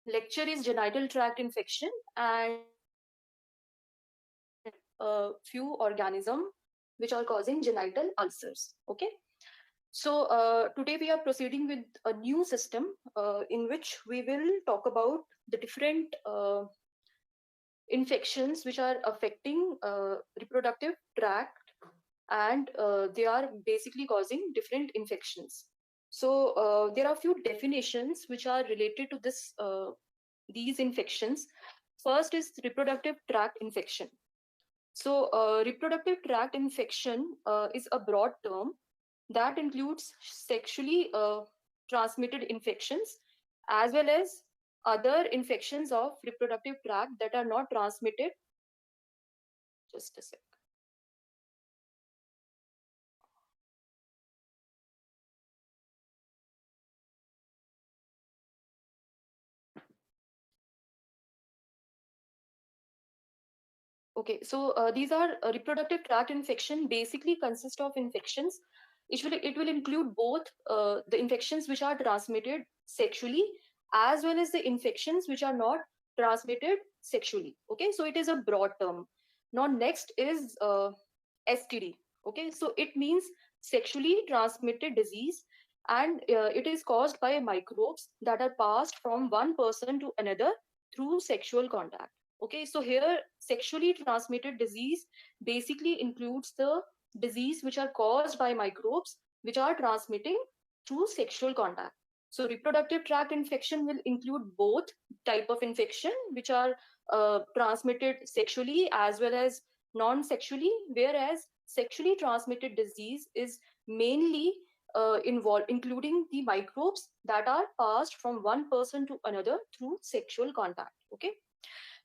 lecture is genital tract infection and a few organisms which are causing genital ulcers. Okay. So today we are proceeding with a new system in which we will talk about the different infections which are affecting reproductive tract, and they are basically causing different infections. So there are few definitions which are related to this these infections. First is reproductive tract infection. So reproductive tract infection is a broad term that includes sexually transmitted infections as well as other infections of reproductive tract that are not transmitted. Just a sec. Okay, so these are reproductive tract infection basically consist of infections. It will include both the infections which are transmitted sexually as well as the infections which are not transmitted sexually. Okay, so it is a broad term. Now next is STD. Okay, so it means sexually transmitted disease, and it is caused by microbes that are passed from one person to another through sexual contact. Okay, so here sexually transmitted disease basically includes the disease which are caused by microbes which are transmitting through sexual contact. So reproductive tract infection will include both type of infection which are transmitted sexually as well as non-sexually, whereas sexually transmitted disease is mainly including the microbes that are passed from one person to another through sexual contact. Okay.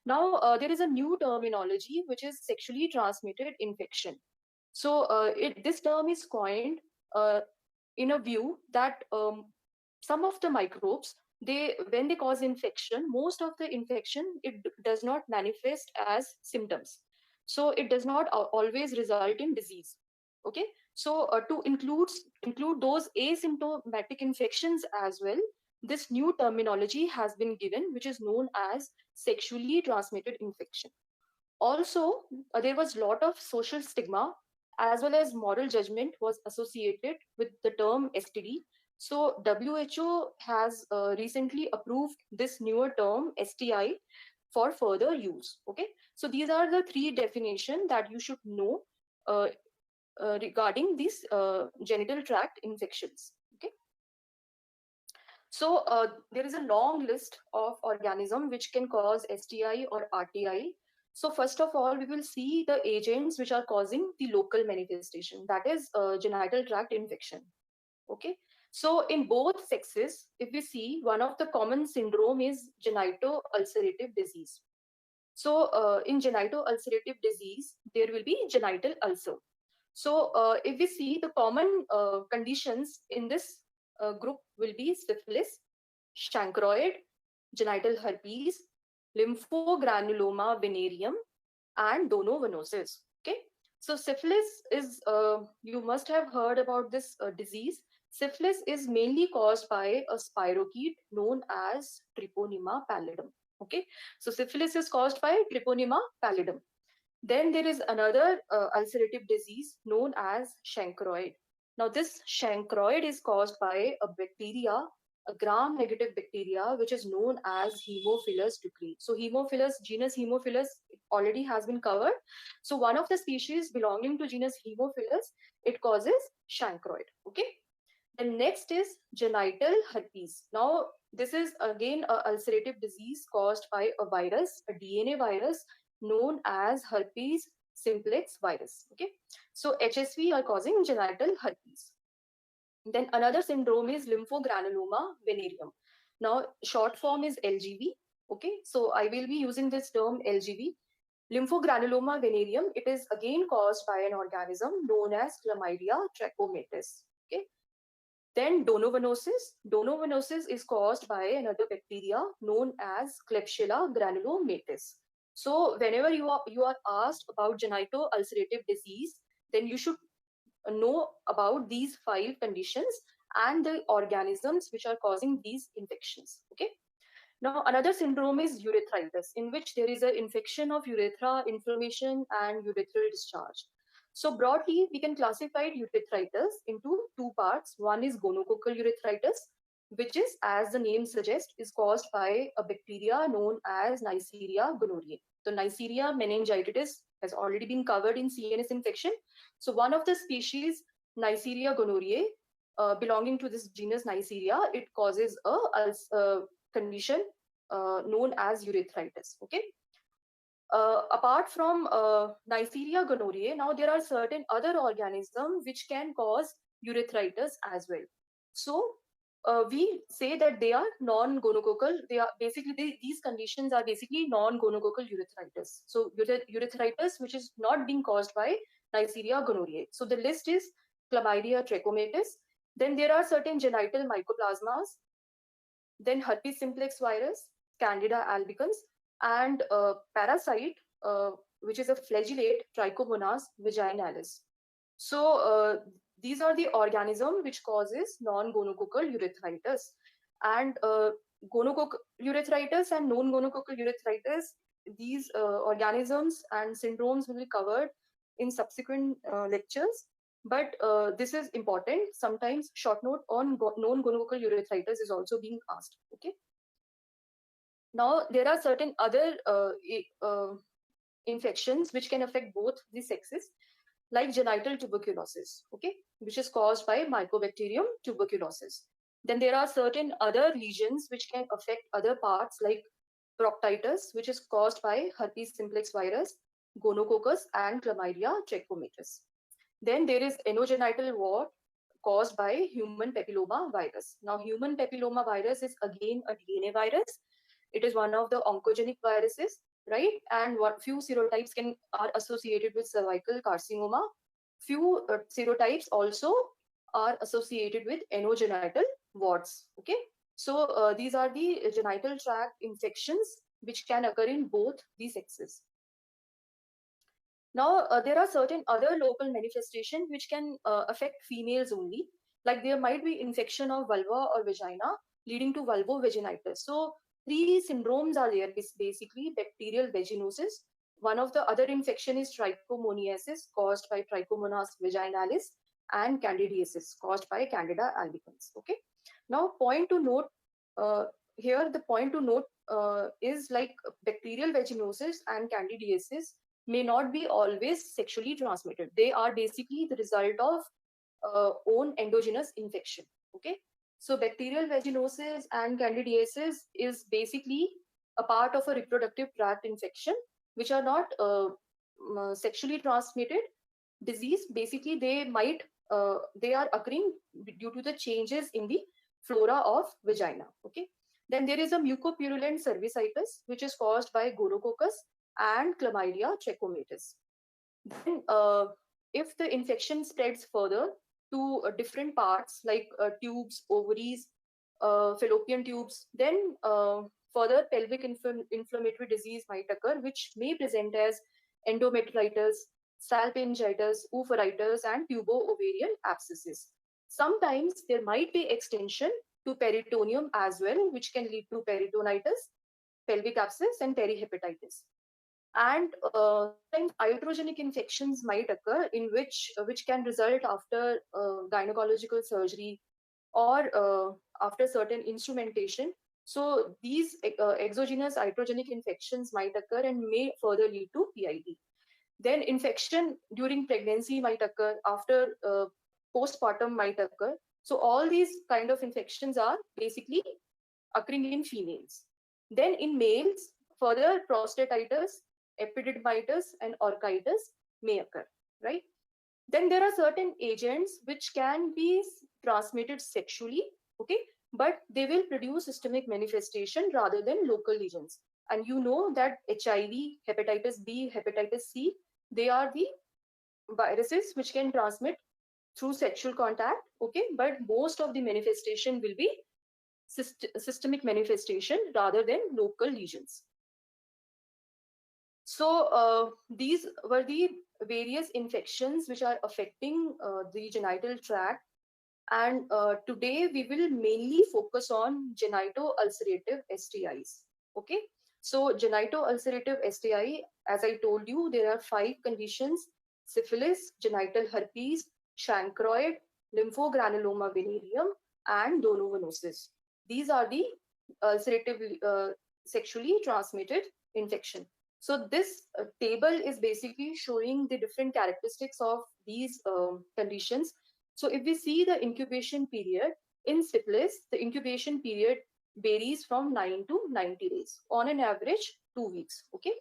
Now, there is a new terminology which is sexually transmitted infection. So, this term is coined uh, in a view that some of the microbes, they when they cause infection, most of the infection does not manifest as symptoms. So, it does not always result in disease. Okay, so to include those asymptomatic infections as well, this new terminology has been given, which is known as sexually transmitted infection. Also, there was a lot of social stigma as well as moral judgment was associated with the term STD. So WHO has recently approved this newer term STI for further use. Okay, so these are the three definitions that you should know uh, regarding these genital tract infections. Okay, so there is a long list of organisms which can cause STI or RTI. So first of all, we will see the agents which are causing the local manifestation, that is genital tract infection. Okay. So in both sexes, if we see, one of the common syndrome is genito-ulcerative disease. So in genito-ulcerative disease, there will be genital ulcer. So if we see the common conditions in this group will be syphilis, chancroid, genital herpes, lymphogranuloma venereum, and donovanosis. Okay, so syphilis is, you must have heard about this disease. Syphilis is mainly caused by a spirochete known as Treponema pallidum. Okay, so syphilis is caused by Treponema pallidum. Then there is another ulcerative disease known as chancroid. Now, this chancroid is caused by a bacteria, a gram-negative bacteria, which is known as Haemophilus ducreyi. So, Haemophilus, genus Haemophilus already has been covered. So, one of the species belonging to genus Haemophilus, it causes chancroid. Okay. The next is genital herpes. Now, this is again a ulcerative disease caused by a virus, a DNA virus known as herpes simplex virus. Okay, so HSV are causing genital herpes. Then another syndrome is lymphogranuloma venereum. Now, short form is LGV. Okay, so I will be using this term LGV. Lymphogranuloma venereum, it is again caused by an organism known as Chlamydia trachomatis. Okay, then donovanosis. Donovanosis is caused by another bacteria known as Klebsiella granulomatis. So whenever you are asked about genito-ulcerative disease, then you should know about these 5 conditions and the organisms which are causing these infections. Okay. Now, another syndrome is urethritis, in which there is an infection of urethra, inflammation, and urethral discharge. So broadly, we can classify urethritis into two parts. One is gonococcal urethritis, which is, as the name suggests, is caused by a bacteria known as Neisseria gonorrhoeae. So Neisseria meningitis has already been covered in CNS infection. So one of the species, Neisseria gonorrhoeae, belonging to this genus Neisseria, it causes a condition known as urethritis. Okay. Apart from Neisseria gonorrhoeae, now there are certain other organisms which can cause urethritis as well. So we say that they are non-gonococcal. They are basically these conditions are basically non-gonococcal urethritis. So urethritis which is not being caused by Neisseria gonorrhoeae. So the list is Chlamydia trachomatis. Then there are certain genital mycoplasmas, then herpes simplex virus, Candida albicans, and parasite, which is a flagellate Trichomonas vaginalis. So these are the organism which causes non-gonococcal urethritis. And gonococcal urethritis and non-gonococcal urethritis, these organisms and syndromes will be covered in subsequent lectures. But this is important. Sometimes short note on non-gonococcal urethritis is also being asked. Okay. Now there are certain other infections which can affect both the sexes, like genital tuberculosis, okay, which is caused by Mycobacterium tuberculosis. Then there are certain other lesions which can affect other parts, like proctitis, which is caused by herpes simplex virus, gonococcus, and Chlamydia trachomatis. Then there is anogenital wart caused by human papilloma virus. Now, human papilloma virus is again a DNA virus. It is one of the oncogenic viruses, right? And what few serotypes are associated with cervical carcinoma. Few serotypes also are associated with anogenital warts. Okay, so these are the genital tract infections which can occur in both the sexes. Now, there are certain other local manifestations which can affect females only. Like there might be infection of vulva or vagina leading to vulvovaginitis. So three syndromes are there, basically bacterial vaginosis. One of the other infection is trichomoniasis caused by Trichomonas vaginalis, and candidiasis caused by Candida albicans. Okay. Now, point to note here, the point to note is like bacterial vaginosis and candidiasis may not be always sexually transmitted. They are basically the result of own endogenous infection. Okay, so bacterial vaginosis and candidiasis is basically a part of a reproductive tract infection, which are not sexually transmitted disease. Basically, they are occurring due to the changes in the flora of vagina. Okay, then there is a mucopurulent cervicitis, which is caused by gonococcus and Chlamydia trachomatis. Then, if the infection spreads further to different parts like tubes, ovaries, fallopian tubes, then further pelvic inflammatory disease might occur, which may present as endometritis, salpingitis, oophorytis, and tubo-ovarian abscesses. Sometimes there might be extension to peritoneum as well, which can lead to peritonitis, pelvic abscess, and perihepatitis. And sometimes iatrogenic infections might occur in which can result after gynecological surgery or after certain instrumentation. So these exogenous iatrogenic infections might occur and may further lead to PID. Then infection during pregnancy might occur, after postpartum might occur. So all these kind of infections are basically occurring in females. Then in males, further prostatitis, epididymitis, and orchitis may occur, right? Then there are certain agents which can be transmitted sexually, okay, but they will produce systemic manifestation rather than local lesions. And you know that HIV, hepatitis B, hepatitis C, they are the viruses which can transmit through sexual contact, okay, but most of the manifestation will be systemic manifestation rather than local lesions. So these were the various infections which are affecting the genital tract. And today we will mainly focus on genito-ulcerative STIs. Okay, so genito-ulcerative STI, as I told you, there are 5 conditions: syphilis, genital herpes, chancroid, lymphogranuloma venereum, and donovanosis. These are the ulcerative sexually transmitted infection. So this table is basically showing the different characteristics of these conditions. So if we see the incubation period in syphilis, the incubation period varies from 9 to 90 days, on an average 2 weeks. Okay.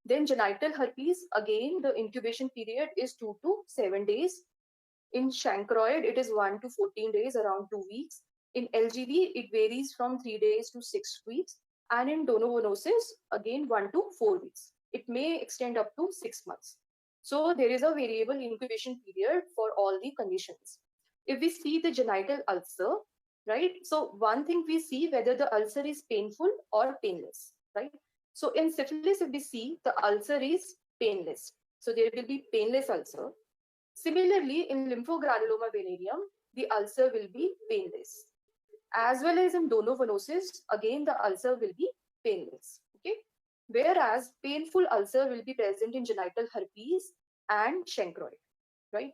Then genital herpes, again the incubation period is 2 to 7 days. In chancroid, it is 1 to 14 days, around 2 weeks. In LGV, it varies from 3 days to 6 weeks. And in donovanosis, again 1 to 4 weeks. It may extend up to 6 months. So there is a variable incubation period for all the conditions. If we see the genital ulcer, right? So one thing we see whether the ulcer is painful or painless, right? So in syphilis, if we see the ulcer is painless, so there will be painless ulcer. Similarly, in lymphogranuloma venereum, the ulcer will be painless. As well as in donovanosis, again the ulcer will be painless. Okay. Whereas painful ulcer will be present in genital herpes and chancroid. Right.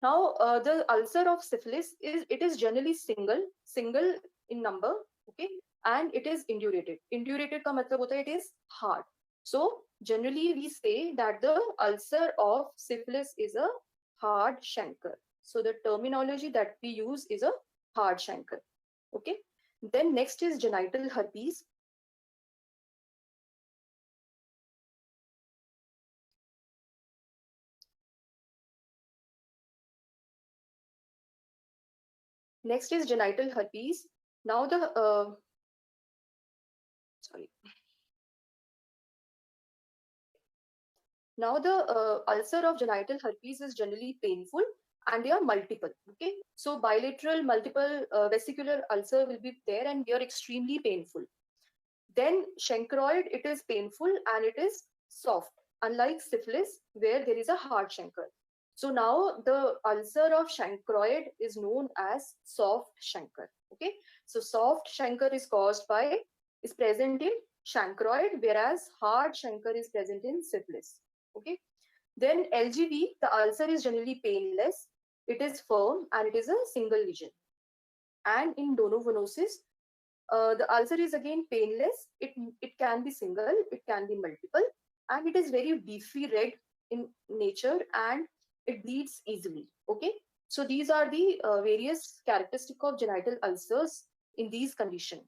Now, the ulcer of syphilis is generally single in number. Okay, and it is indurated. Indurated का मतलब होता है it is hard. So generally we say that the ulcer of syphilis is a hard chancre. So the terminology that we use is a hard chancre. Okay. Then next is genital herpes. Next is genital herpes. Now the sorry. Now the ulcer of genital herpes is generally painful and they are multiple. Okay, so bilateral multiple vesicular ulcer will be there and they are extremely painful. Then chancroid, it is painful and it is soft, unlike syphilis where there is a hard chancre. So now the ulcer of chancroid is known as soft chancre. Okay, so soft chancre is present in chancroid, whereas hard chancre is present in syphilis. Okay, then LGV, the ulcer is generally painless, it is firm and it is a single lesion. And in donovanosis, the ulcer is again painless. It can be single, it can be multiple, and it is very beefy red in nature and it bleeds easily. Okay, so these are the various characteristics of genital ulcers in these conditions.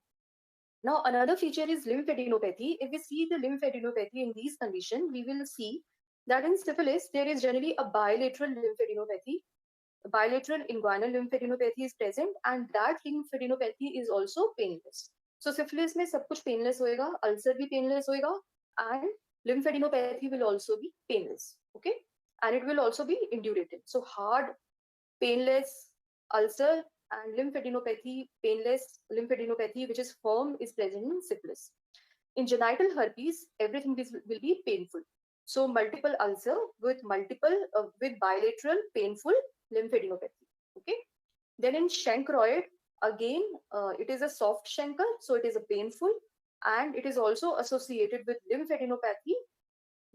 Now, another feature is lymphadenopathy. If we see the lymphadenopathy in these conditions, we will see that in syphilis, there is generally a bilateral lymphadenopathy. Bilateral inguinal lymphadenopathy is present, and that lymphadenopathy is also painless. So syphilis में सब कुछ painless होएगा, ulcer भी painless होएगा, and lymphadenopathy will also be painless. Okay, and it will also be indurated. So hard, painless ulcer and lymphadenopathy, painless lymphadenopathy, which is firm, is present in syphilis. In genital herpes, everything will be painful. So multiple ulcer with bilateral painful lymphadenopathy. Okay. Then in chancroid, again, it is a soft chancre, so it is a painful, and it is also associated with lymphadenopathy,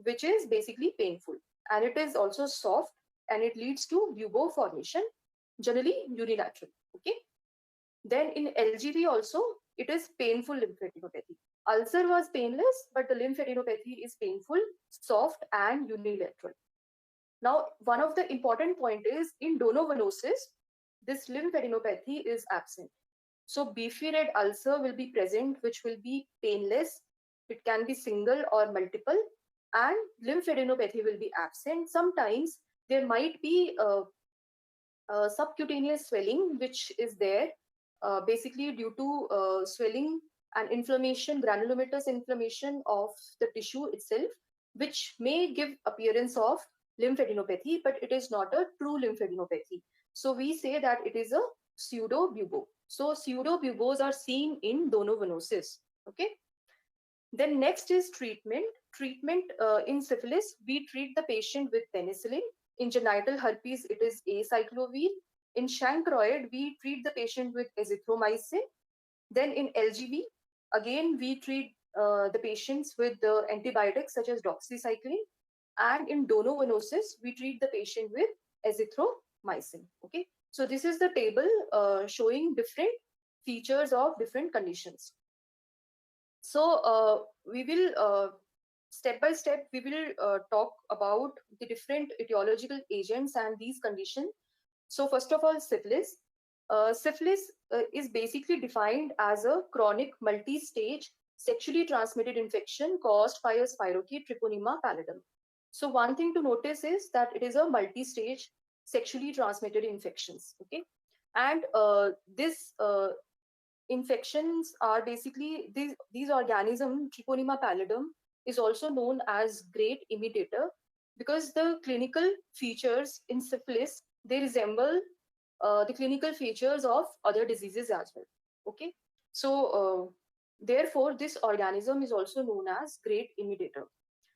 which is basically painful, and it is also soft, and it leads to bubo formation, generally unilateral. Okay. Then in LGV also, it is painful lymphadenopathy. Ulcer was painless, but the lymphadenopathy is painful, soft, and unilateral. Now, one of the important point is in donovanosis, this lymphadenopathy is absent. So beefy red ulcer will be present, which will be painless. It can be single or multiple, and lymphadenopathy will be absent. Sometimes there might be subcutaneous swelling, which is there basically due to swelling and inflammation, granulomatous inflammation of the tissue itself, which may give appearance of lymphadenopathy, but it is not a true lymphadenopathy. So we say that it is a pseudobubo. So pseudobubos are seen in donovanosis. Okay. Then next is treatment. Treatment in syphilis, we treat the patient with penicillin. In genital herpes, it is acyclovir. In chancroid, we treat the patient with azithromycin. Then in LGV, again, we treat the patients with the antibiotics such as doxycycline. And in donovanosis, we treat the patient with azithromycin. Okay, so this is the table showing different features of different conditions. So we will step by step, we will talk about the different etiological agents and these conditions. So first of all, syphilis. Syphilis is basically defined as a chronic multi-stage sexually transmitted infection caused by a spirochete Treponema pallidum. So one thing to notice is that it is a multi-stage sexually transmitted infections. Okay, and this infections are basically these organism. Treponema pallidum is also known as great imitator because the clinical features in syphilis, they resemble the clinical features of other diseases as well. Okay, so therefore this organism is also known as great imitator.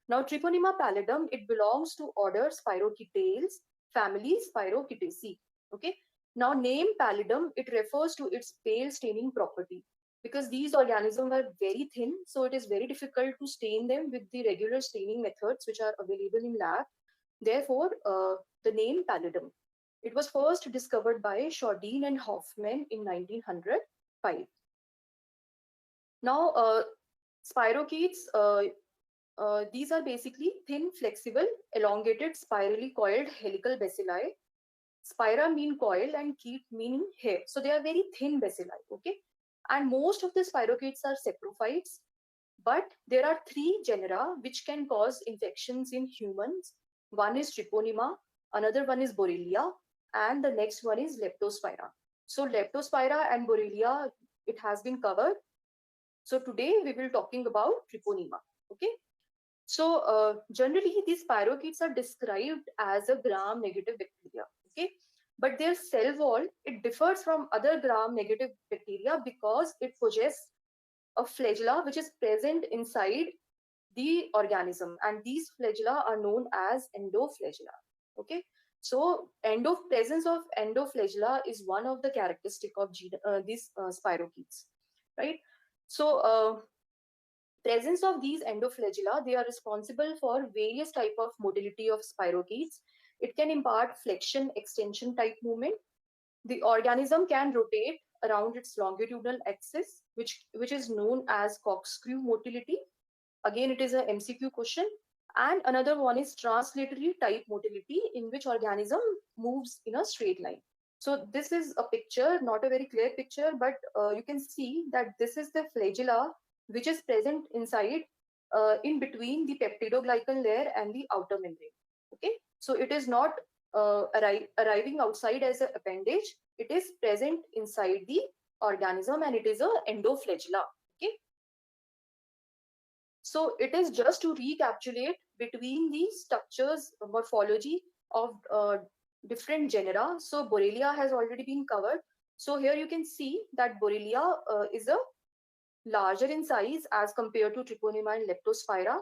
Now Treponema pallidum, it belongs to order Spirochetes, family Spirochetaceae. Okay. Now name pallidum, it refers to its pale staining property because these organisms are very thin, so it is very difficult to stain them with the regular staining methods which are available in lab. Therefore, the name pallidum. It was first discovered by Shordine and Hoffman in 1905. Now, spirochetes, these are basically thin, flexible, elongated, spirally coiled helical bacilli. Spira mean coil and chete meaning hair. So they are very thin bacilli, okay? And most of the spirochetes are saprophytes, but there are three genera which can cause infections in humans. One is Treponema, another one is Borrelia, and the next one is Leptospira. So Leptospira and Borrelia, it has been covered. So today we will talking about Treponema, okay? So generally these spirochetes are described as a gram-negative bacteria, okay? But their cell wall, it differs from other gram-negative bacteria because it possesses a flagella which is present inside the organism, and these flagella are known as endoflagella. Okay, so presence of endoflagella is one of the characteristic of these spirochetes, right? So presence of these endoflagella, they are responsible for various type of motility of spirochetes. It can impart flexion extension type movement. The organism can rotate around its longitudinal axis, which is known as corkscrew motility. Again, it is a MCQ question. And another one is translatory type motility, in which organism moves in a straight line. So this is a picture, not a very clear picture, but you can see that this is the flagella which is present inside, in between the peptidoglycan layer and the outer membrane. Okay, so it is not arriving outside as an appendage. It is present inside the organism, and it is a endoflagella. Okay, so it is just to recapitulate between the structures, morphology of different genera. So Borrelia has already been covered. So here you can see that Borrelia is a larger in size as compared to Treponema and Leptospira,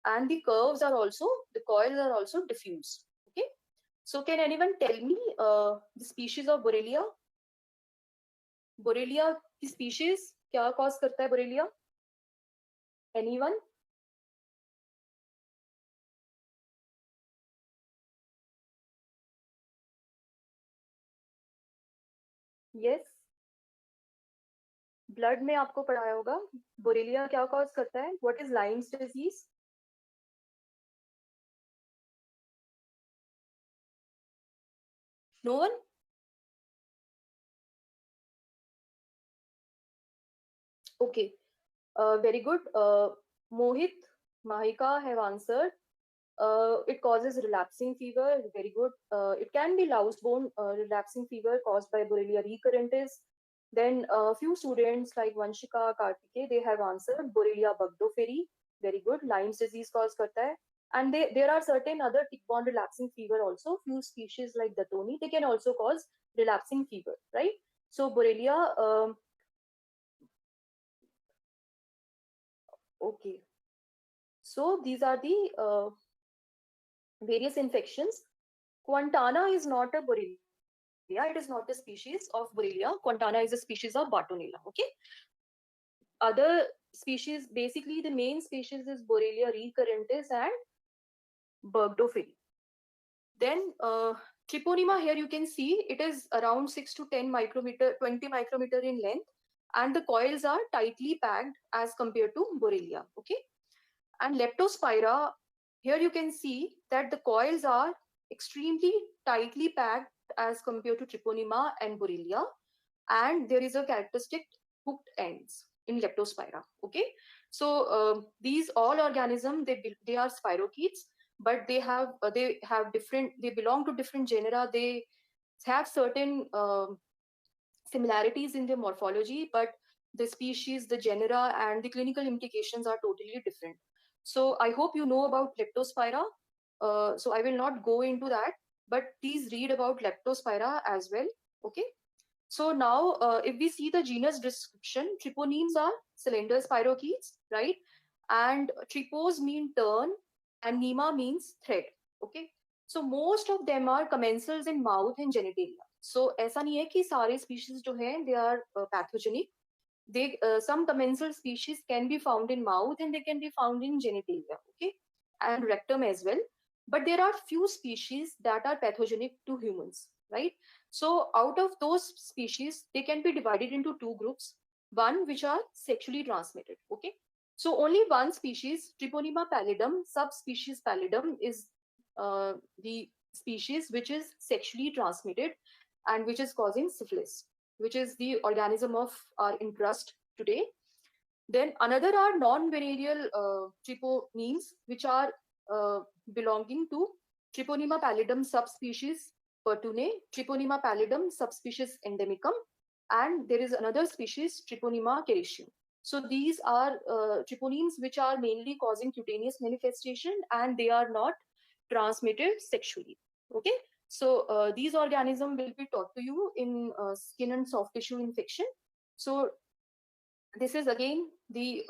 and the curves are also, the coils are also diffuse. Okay. So can anyone tell me the species of Borrelia? Borrelia की species क्या cause करता है Borrelia? Anyone? Yes. Blood में आपको पढ़ाया होगा Borrelia क्या cause करता है. What is Lyme's disease? No one? Okay, very good. Mohit, Mahika have answered. It causes relapsing fever. Very good. It can be louse-bone relapsing fever caused by Borrelia recurrentis. Then a few students like Vanshika, Kartike, they have answered Borrelia burgdorferi. Very good. Lyme's disease cause karta hai. And there are certain other tick-borne relapsing fever also. Few species like Datoni, they can also cause relapsing fever, right? So Borrelia, okay. So these are the various infections. Quantana is not a Borrelia. It is not the species of Borrelia. Quintana is a species of Bartonella. Okay. Other species, basically the main species is Borrelia recurrentis and Burgdorferi. Then Treponema, here you can see it is around 6 to 10 micrometer, 20 micrometer in length, and the coils are tightly packed as compared to Borrelia. Okay. And Leptospira, here you can see that the coils are extremely tightly packed as compared to Treponema and Borrelia, and there is a characteristic hooked ends in Leptospira. Okay, so these all organisms, they are spirochetes, but they have different, they belong to different genera. They have certain similarities in their morphology, but the species, the genera, and the clinical implications are totally different. So I hope you know about Leptospira. So I will not go into that, but please read about Leptospira as well. Okay. So now, if we see the genus description, treponemes are cylinder spirochetes, right? And tripos mean turn, and nema means thread. Okay. So most of them are commensals in mouth and genitalia. So ऐसा नहीं है कि सारे species जो हैं they are pathogenic. They some commensal species can be found in mouth and they can be found in genitalia. Okay, and rectum as well. But there are few species that are pathogenic to humans, right? So out of those species, they can be divided into two groups. One which are sexually transmitted. Okay, so only one species, Treponema pallidum, subspecies pallidum, is the species which is sexually transmitted and which is causing syphilis, which is the organism of our interest today. Then another are non-venereal treponemes, which are belonging to Treponema pallidum subspecies Pertune, Treponema pallidum subspecies endemicum, and there is another species, Treponema kericium. So these are treponemes which are mainly causing cutaneous manifestation, and they are not transmitted sexually. Okay, so these organisms will be taught to you in skin and soft tissue infection. So this is again the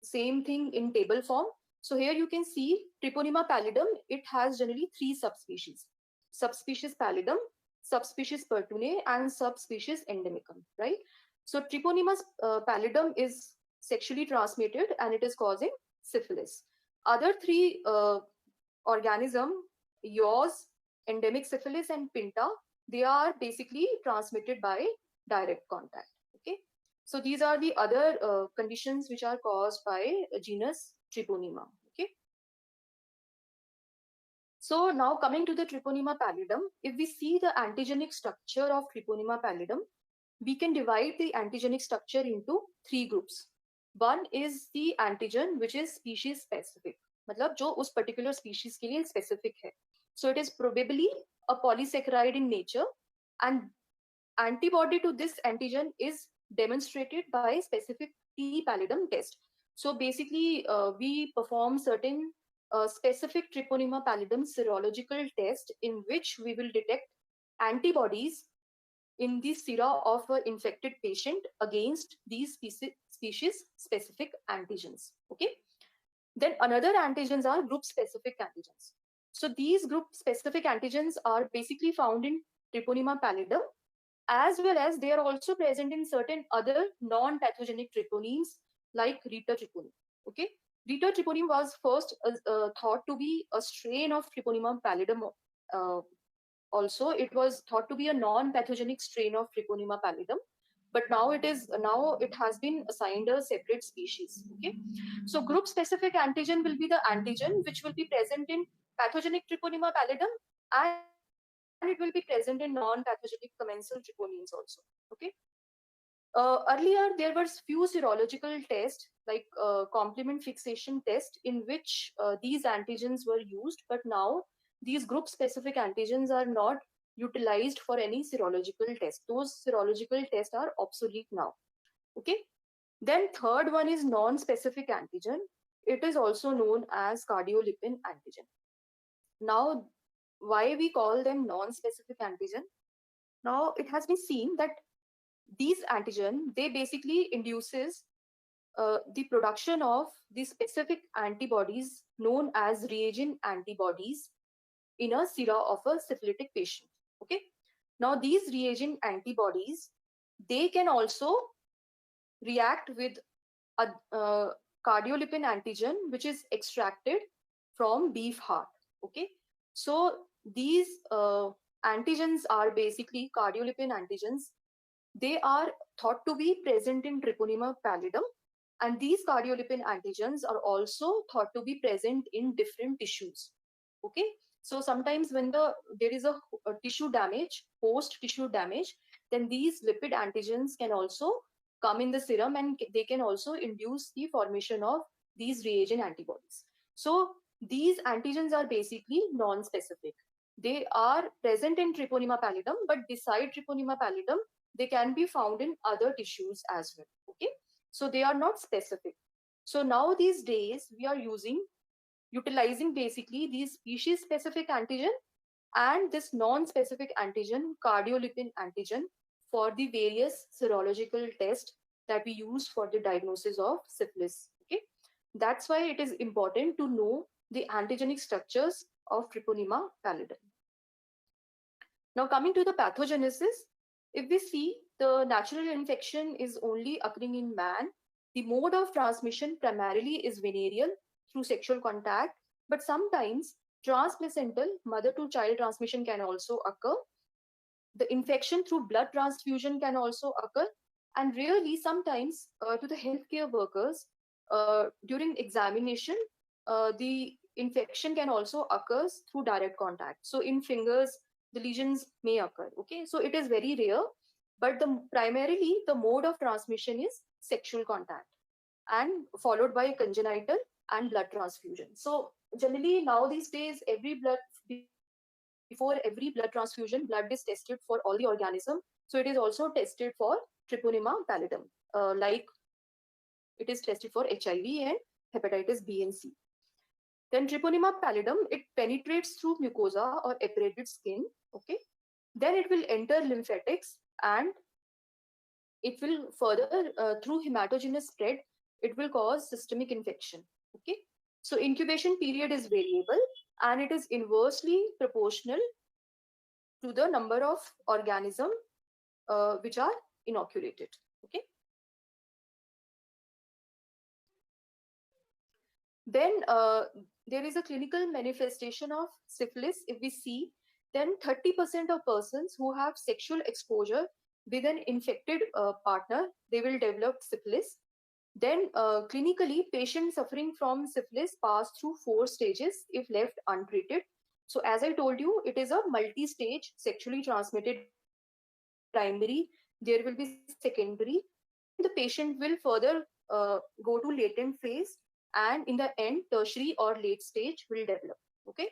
same thing in table form. So here you can see Treponema pallidum, it has generally three subspecies. Subspecies pallidum, subspecies pertune, and subspecies endemicum, right? So Treponema pallidum is sexually transmitted and it is causing syphilis. Other three organism, yaws, endemic syphilis, and pinta, they are basically transmitted by direct contact. Okay, so these are the other conditions which are caused by genus Treponema. Okay, so now coming to the Treponema pallidum, if we see the antigenic structure of Treponema pallidum, we can divide the antigenic structure into three groups. One is the antigen which is species specific, मतलब जो उस particular species के लिए specific है. So it is probably a polysaccharide in nature, and antibody to this antigen is demonstrated by specific T pallidum test. So basically, we perform certain specific Treponema pallidum serological test in which we will detect antibodies in the sera of an infected patient against these species specific antigens. Okay. Then another antigens are group specific antigens. So these group specific antigens are basically found in Treponema pallidum, as well as they are also present in certain other non-pathogenic treponemes like Rita treponeme. Okay, Rita treponeme was first thought to be a strain of Treponema pallidum. Also, it was thought to be a non-pathogenic strain of Treponema pallidum, but now it has been assigned a separate species. Okay, so group specific antigen will be the antigen which will be present in pathogenic Treponema pallidum, and it will be present in non-pathogenic commensal treponemes also. Okay. Earlier, there were few serological tests like complement fixation test in which these antigens were used, but now these group-specific antigens are not utilized for any serological test. Those serological tests are obsolete now. Okay. Then third one is non-specific antigen. It is also known as cardiolipin antigen. Now, why we call them non-specific antigen? Now, it has been seen that these antigen, they basically induces the production of the specific antibodies known as reagent antibodies in a sera of a syphilitic patient. Okay. Now these reagent antibodies, they can also react with a cardiolipin antigen which is extracted from beef heart. Okay, so these antigens are basically cardiolipin antigens. They are thought to be present in Treponema pallidum, and these cardiolipin antigens are also thought to be present in different tissues. Okay, so sometimes when there is a tissue damage, post tissue damage, then these lipid antigens can also come in the serum, and they can also induce the formation of these reagent antibodies. So these antigens are basically non-specific. They are present in Treponema pallidum, but beside Treponema pallidum, they can be found in other tissues as well. Okay, so they are not specific. So now these days we are utilizing basically these species specific antigen and this non-specific antigen, cardiolipin antigen, for the various serological tests that we use for the diagnosis of syphilis. Okay, that's why it is important to know the antigenic structures of Treponema pallidum. Now coming to the pathogenesis, if we see the natural infection is only occurring in man, the mode of transmission primarily is venereal through sexual contact, but sometimes transplacental mother to child transmission can also occur. The infection through blood transfusion can also occur, and rarely sometimes to the healthcare workers during examination, the infection can also occur through direct contact. So in fingers, the lesions may occur. Okay, so it is very rare, but primarily the mode of transmission is sexual contact and followed by congenital and blood transfusion. So generally now these days, before every blood transfusion, blood is tested for all the organism. So it is also tested for Treponema pallidum, like it is tested for HIV and hepatitis B and C. Then Treponema pallidum, it penetrates through mucosa or abraided skin. Okay, then it will enter lymphatics, and it will further through hematogenous spread, it will cause systemic infection. Okay, so incubation period is variable, and it is inversely proportional to the number of organisms which are inoculated. Okay, then there is a clinical manifestation of syphilis. If we see, then 30% of persons who have sexual exposure with an infected partner, they will develop syphilis. Then clinically, patients suffering from syphilis pass through 4 stages if left untreated. So as I told you, it is a multi-stage sexually transmitted primary, there will be secondary, and the patient will further go to latent phase, and in the end, tertiary or late stage will develop. Okay,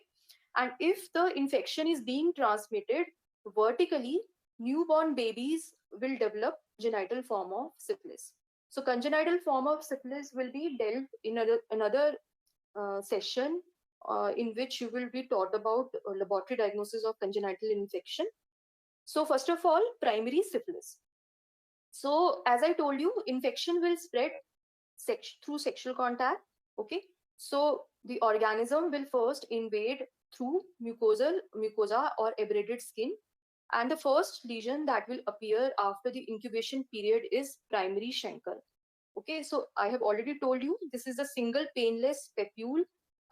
and if the infection is being transmitted vertically, newborn babies will develop genital form of syphilis. So congenital form of syphilis will be dealt in another session in which you will be taught about laboratory diagnosis of congenital infection. So first of all, primary syphilis. So as I told you, infection will spread through sexual contact. Okay, so the organism will first invade through mucosa or abraided skin, and the first lesion that will appear after the incubation period is primary chancre. Okay, so I have already told you this is a single painless papule,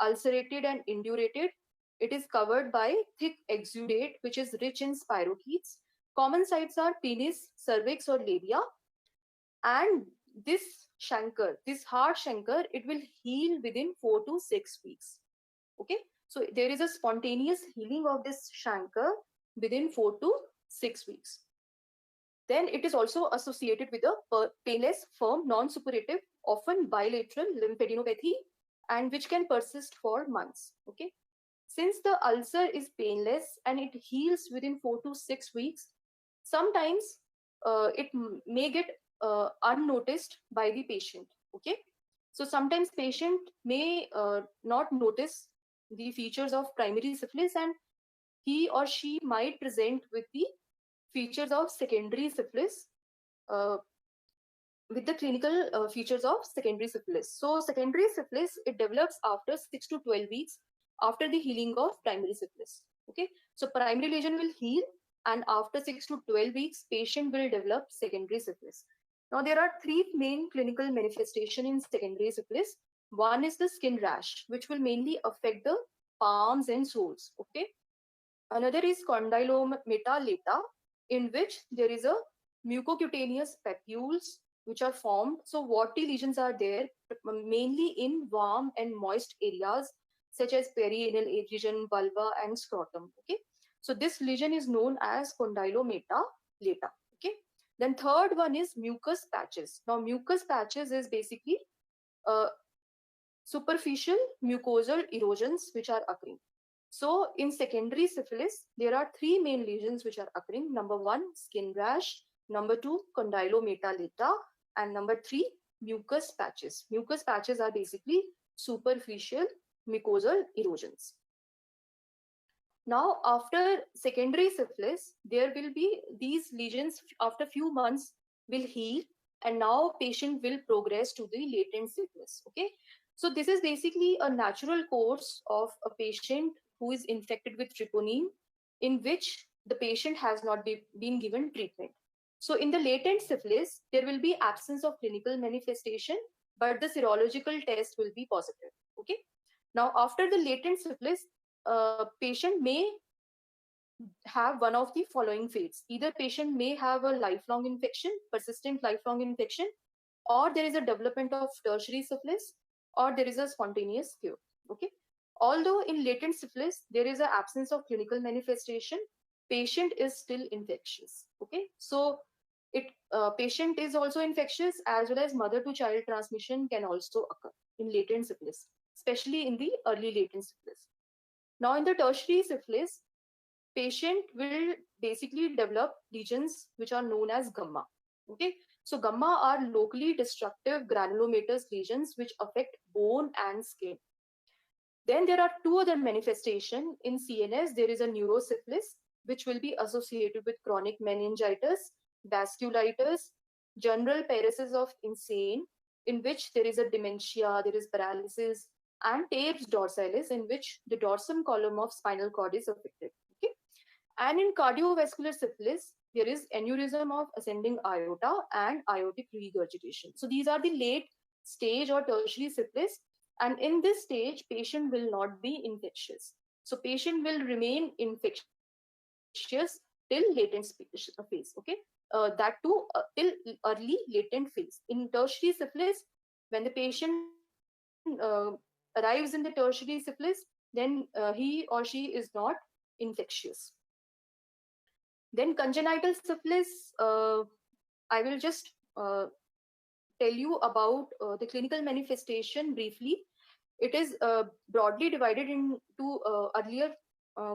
ulcerated and indurated. It is covered by thick exudate, which is rich in spirochetes. Common sites are penis, cervix, or labia. And this chancre, this hard chancre, it will heal within 4 to 6 weeks. Okay, so there is a spontaneous healing of this chancre within 4 to 6 weeks. Then it is also associated with a painless, firm, non-suppurative, often bilateral lymphadenopathy, and which can persist for months. Okay, since the ulcer is painless and it heals within 4 to 6 weeks, sometimes it may get unnoticed by the patient. Okay, so sometimes patient may not notice the features of primary syphilis, and he or she might present with the features of secondary syphilis, uh, with the clinical features of secondary syphilis. So secondary syphilis, it develops after 6 to 12 weeks after the healing of primary syphilis. Okay, so primary lesion will heal, and after 6 to 12 weeks, patient will develop secondary syphilis. Now, there are three main clinical manifestations in secondary syphilis. One is the skin rash, which will mainly affect the palms and soles. Okay. Another is condylomata lata, in which there is a mucocutaneous papules which are formed. So warty lesions are there, mainly in warm and moist areas such as perianal region, vulva, and scrotum. Okay, so this lesion is known as condylomata lata. Okay, then third one is mucus patches. Now mucus patches is basically uh, superficial mucosal erosions which are occurring. So in secondary syphilis, there are three main lesions which are occurring. Number one, skin rash. Number two, condylomata lata. And number three, mucus patches. Mucus patches are basically superficial mucosal erosions. Now, after secondary syphilis, there will be these lesions after few months will heal, and now patient will progress to the latent syphilis. Okay, so this is basically a natural course of a patient who is infected with treponeme, in which the patient has not been given treatment. So in the latent syphilis, there will be absence of clinical manifestation, but the serological test will be positive. Okay. Now, after the latent syphilis, patient may have one of the following fates. Either patient may have a lifelong infection, persistent lifelong infection, or there is a development of tertiary syphilis, or there is a spontaneous cure. Okay. Although in latent syphilis, there is an absence of clinical manifestation, patient is still infectious. Okay. So patient is also infectious, as well as mother to child transmission can also occur in latent syphilis, especially in the early latent syphilis. Now in the tertiary syphilis, patient will basically develop lesions which are known as gamma. Okay, so gamma are locally destructive granulomatous lesions which affect bone and skin. Then there are two other manifestations in CNS. There is a neurosyphilis, which will be associated with chronic meningitis, vasculitis, general paresis of insane, in which there is a dementia, there is paralysis, and tapes dorsalis, in which the dorsum column of spinal cord is affected. Okay, and in cardiovascular syphilis, there is aneurysm of ascending aorta and aortic regurgitation. So these are the late stage or tertiary syphilis. And in this stage, patient will not be infectious. So patient will remain infectious till latent phase. Okay, that too till early latent phase. In tertiary syphilis, when the patient arrives in the tertiary syphilis, then he or she is not infectious. Then congenital syphilis, I will just tell you about the clinical manifestation briefly. It is broadly divided into earlier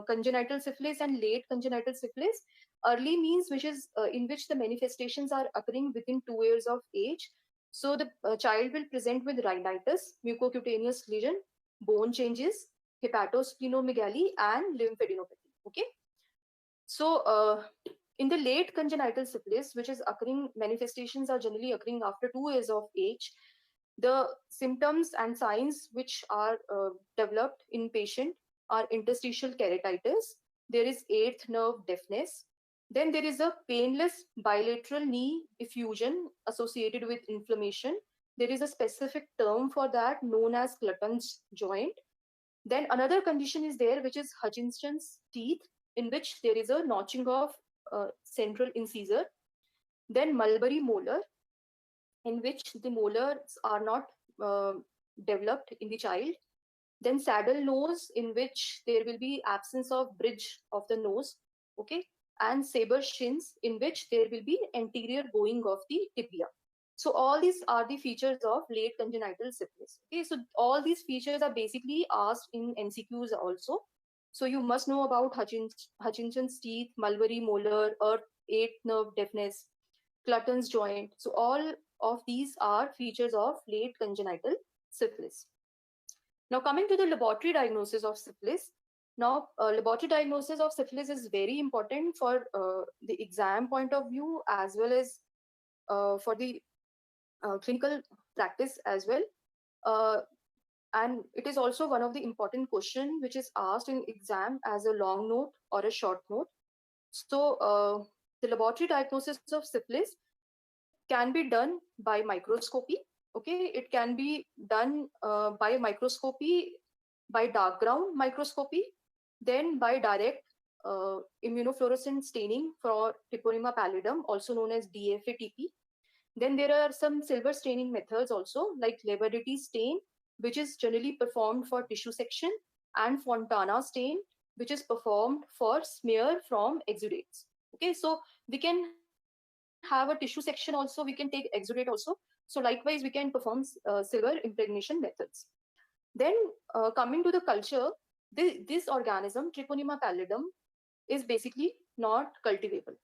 congenital syphilis and late congenital syphilis. Early means which is in which the manifestations are occurring within 2 years of age. So the child will present with rhinitis, mucocutaneous lesion, bone changes, hepatosplenomegaly, and lymphadenopathy. Okay. So in the late congenital syphilis, which is occurring, manifestations are generally occurring after 2 years of age. The symptoms and signs which are developed in patient are interstitial keratitis. There is eighth nerve deafness. Then there is a painless bilateral knee effusion associated with inflammation. There is a specific term for that known as Clutton's joint. Then another condition is there, which is Hutchinson's teeth, in which there is a notching of central incisor. Then Mulberry molar, in which the molars are not developed in the child. Then saddle nose, in which there will be absence of bridge of the nose. Okay, and saber shins, in which there will be anterior bowing of the tibia. So all these are the features of late congenital syphilis. Okay, so all these features are basically asked in MCQs also. So you must know about Hutchinson's teeth, Mulberry molar, or eighth nerve deafness, Clutton's joint. So all of these are features of late congenital syphilis. Now coming to the laboratory diagnosis of syphilis. Now laboratory diagnosis of syphilis is very important for the exam point of view, as well as for the clinical practice as well. And it is also one of the important question which is asked in exam as a long note or a short note. So the laboratory diagnosis of syphilis can be done by microscopy. Okay, it can be done by microscopy, by dark ground microscopy, then by direct immunofluorescent staining for Treponema pallidum, also known as DFA-TP. Then there are some silver staining methods also, like Leverity stain, which is generally performed for tissue section, and Fontana stain, which is performed for smear from exudates. Okay, so we can have a tissue section also, we can take exudate also. So likewise, we can perform silver impregnation methods. Then coming to the culture, this organism, Treponema pallidum, is basically not cultivable.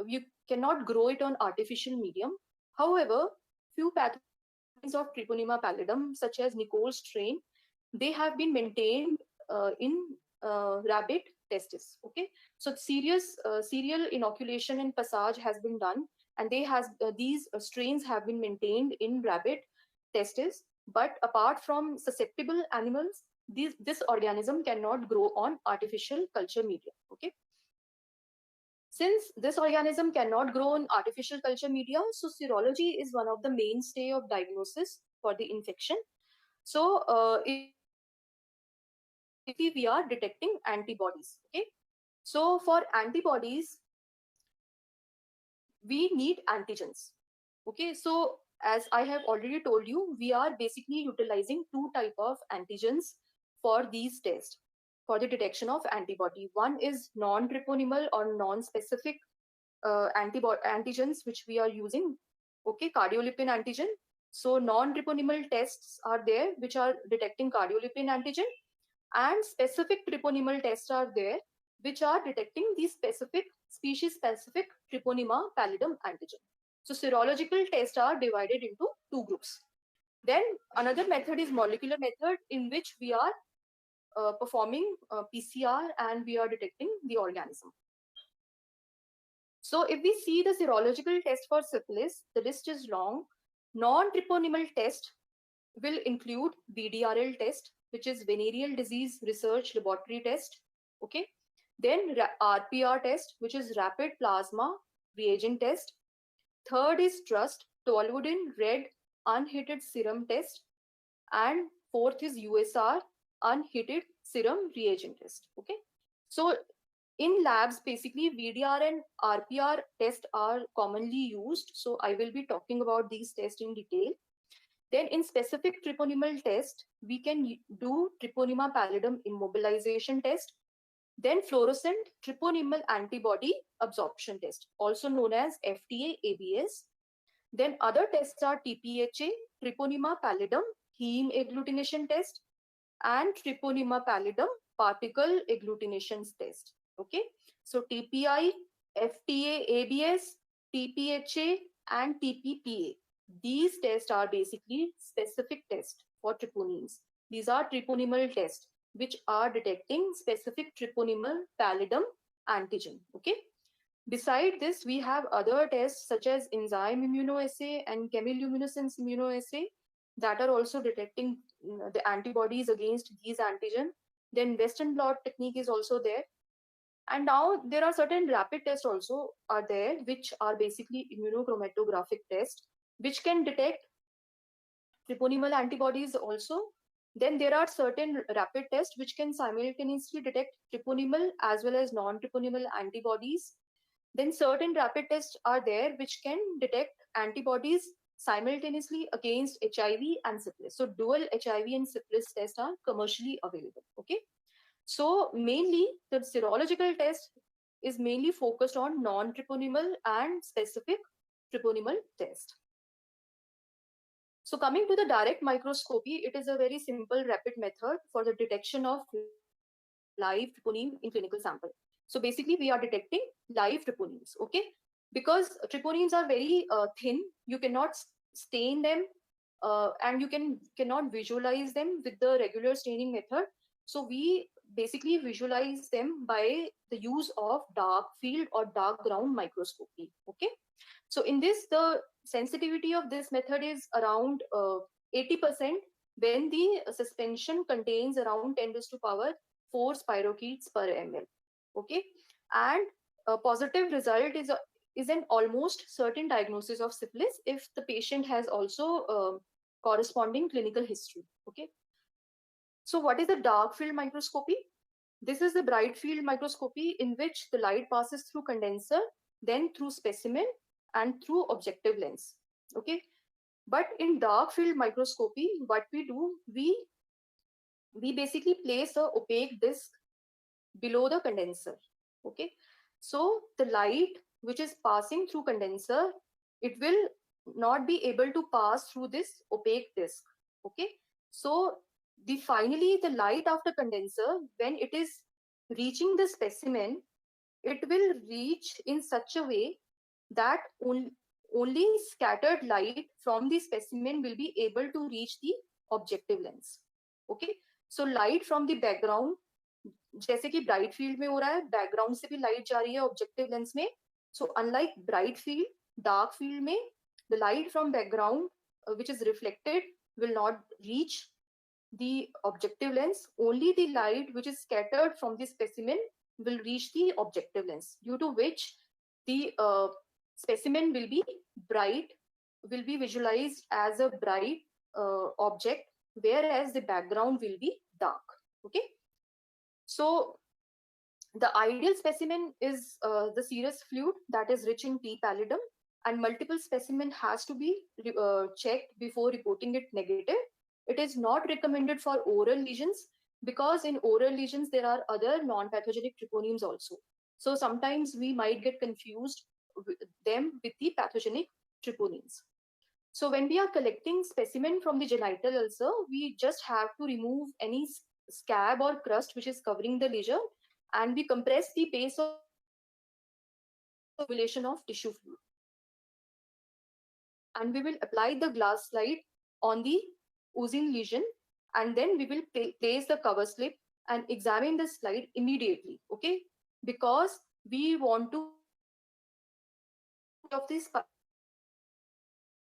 You cannot grow it on artificial medium. However, few pathogens of Treponema pallidum, such as Nichols strain, they have been maintained in rabbit testis. Okay, so serial inoculation and passage has been done, and these strains have been maintained in rabbit testis. But apart from susceptible animals, this organism cannot grow on artificial culture media. Okay, since this organism cannot grow in artificial culture media, so serology is one of the mainstay of diagnosis for the infection. So if we are detecting antibodies, okay. So for antibodies, we need antigens. Okay, so as I have already told you, we are basically utilizing two type of antigens for these tests for the detection of antibody. One is non-treponemal or non-specific antigens which we are using. Okay, cardiolipin antigen. So non-treponemal tests are there which are detecting cardiolipin antigen, and specific treponemal tests are there which are detecting the specific species specific Treponema pallidum antigen. So serological tests are divided into two groups. Then another method is molecular method, in which we are performing PCR and we are detecting the organism. So if we see the serological test for syphilis, the list is long. Non-treponemal test will include VDRL test, which is Venereal Disease Research Laboratory test. Okay. Then RPR test, which is Rapid Plasma Reagent test. Third is TRUST, Toluidine Red Unheated Serum test. And fourth is USR, Unheated Serum Reagent test. Okay. So in labs, basically VDR and RPR tests are commonly used. So I will be talking about these tests in detail. Then in specific treponemal test, we can do Treponema pallidum immobilization test. Then fluorescent treponemal antibody absorption test, also known as FTA-ABS. Then other tests are TPHA, Treponema pallidum heme agglutination test, and Treponema pallidum particle agglutinations test. Okay, so TPI, FTA-ABS, TPHA, and TPPA. These tests are basically specific tests for treponemes. These are treponemal tests which are detecting specific Treponemal pallidum antigen. Okay. Beside this, we have other tests such as enzyme immunoassay and chemiluminescence immunoassay that are also detecting the antibodies against these antigen. Then Western blot technique is also there. And now there are certain rapid tests also are there, which are basically immunochromatographic tests, which can detect treponemal antibodies also. Then there are certain rapid tests which can simultaneously detect treponemal as well as non-treponemal antibodies. Then certain rapid tests are there which can detect antibodies simultaneously against HIV and syphilis. So dual HIV and syphilis tests are commercially available. Okay. So mainly the serological test is mainly focused on non-treponemal and specific treponemal test. So coming to the direct microscopy, it is a very simple rapid method for the detection of live treponeme in clinical sample. So basically we are detecting live treponemes, okay? Because treponemes are very thin, you cannot stain them and you cannot visualize them with the regular staining method. So we basically visualize them by the use of dark field or dark ground microscopy, okay? So in this, the sensitivity of this method is around 80% when the suspension contains around 10 to the power 4 spirochetes per ml. Okay, and A positive result is an almost certain diagnosis of syphilis if the patient has also corresponding clinical history. Okay. So what is the dark field microscopy? This is the bright field microscopy in which the light passes through condenser, then through specimen and through objective lens. Okay. But in dark field microscopy, what we do, we basically place a opaque disc below the condenser. Okay. So the light which is passing through condenser, it will not be able to pass through this opaque disc. Okay. So finally the light after condenser, when it is reaching the specimen, it will reach in such a way that only scattered light from the specimen will be able to reach the objective lens. Okay. So light from the background, जैसे कि bright field में हो रहा है, background से भी light जा रही है ऑब्जेक्टिव लेंस में. So unlike bright field, dark field में the light from background which is reflected will not reach the objective lens. Only the light which is scattered from the specimen will reach the objective lens, due to which the specimen will be bright, will be visualized as a bright object, whereas the background will be dark. Okay. So the ideal specimen is the serous fluid that is rich in P. pallidum, and multiple specimen has to be checked before reporting it negative. It is not recommended for oral lesions because in oral lesions there are other non-pathogenic treponemes also. So sometimes we might get confused with them with the pathogenic treponemes. So when we are collecting specimen from the genital ulcer, we just have to remove any scab or crust which is covering the lesion, and we compress the base of accumulation of tissue fluid. And we will apply the glass slide on the oozing lesion, and then we will place the cover slip and examine the slide immediately. Okay, because we want to of this,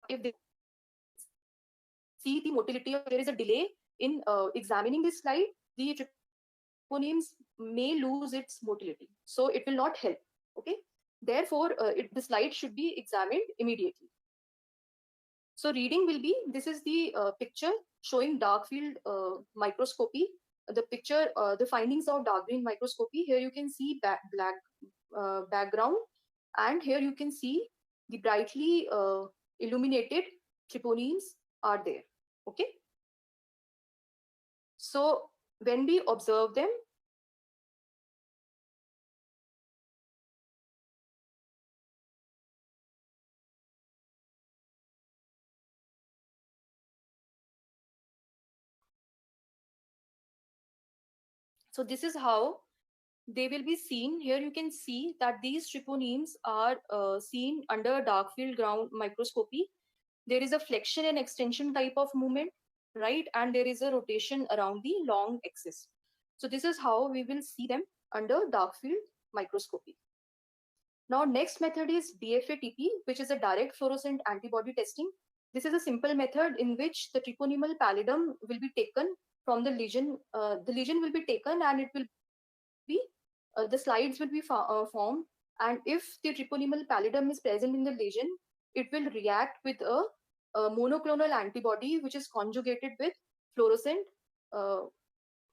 if they see the motility, or there is a delay in examining this slide, the treponemes may lose its motility, so it will not help. Okay, therefore the slide should be examined immediately. So reading will be, this is the picture showing dark field microscopy. The picture, the findings of dark green microscopy. Here you can see black background, and here you can see the brightly illuminated treponemes are there. Okay. So when we observe them, so this is how they will be seen. Here you can see that these treponemes are seen under dark field ground microscopy. There is a flexion and extension type of movement, right? And there is a rotation around the long axis. So this is how we will see them under dark field microscopy. Now next method is DFA-TP, which is a direct fluorescent antibody testing. This is a simple method in which the treponemal pallidum will be taken from the lesion. The lesion will be taken, and it will be the slides will be formed, and if the treponemal pallidum is present in the lesion, it will react with a monoclonal antibody which is conjugated with fluorescent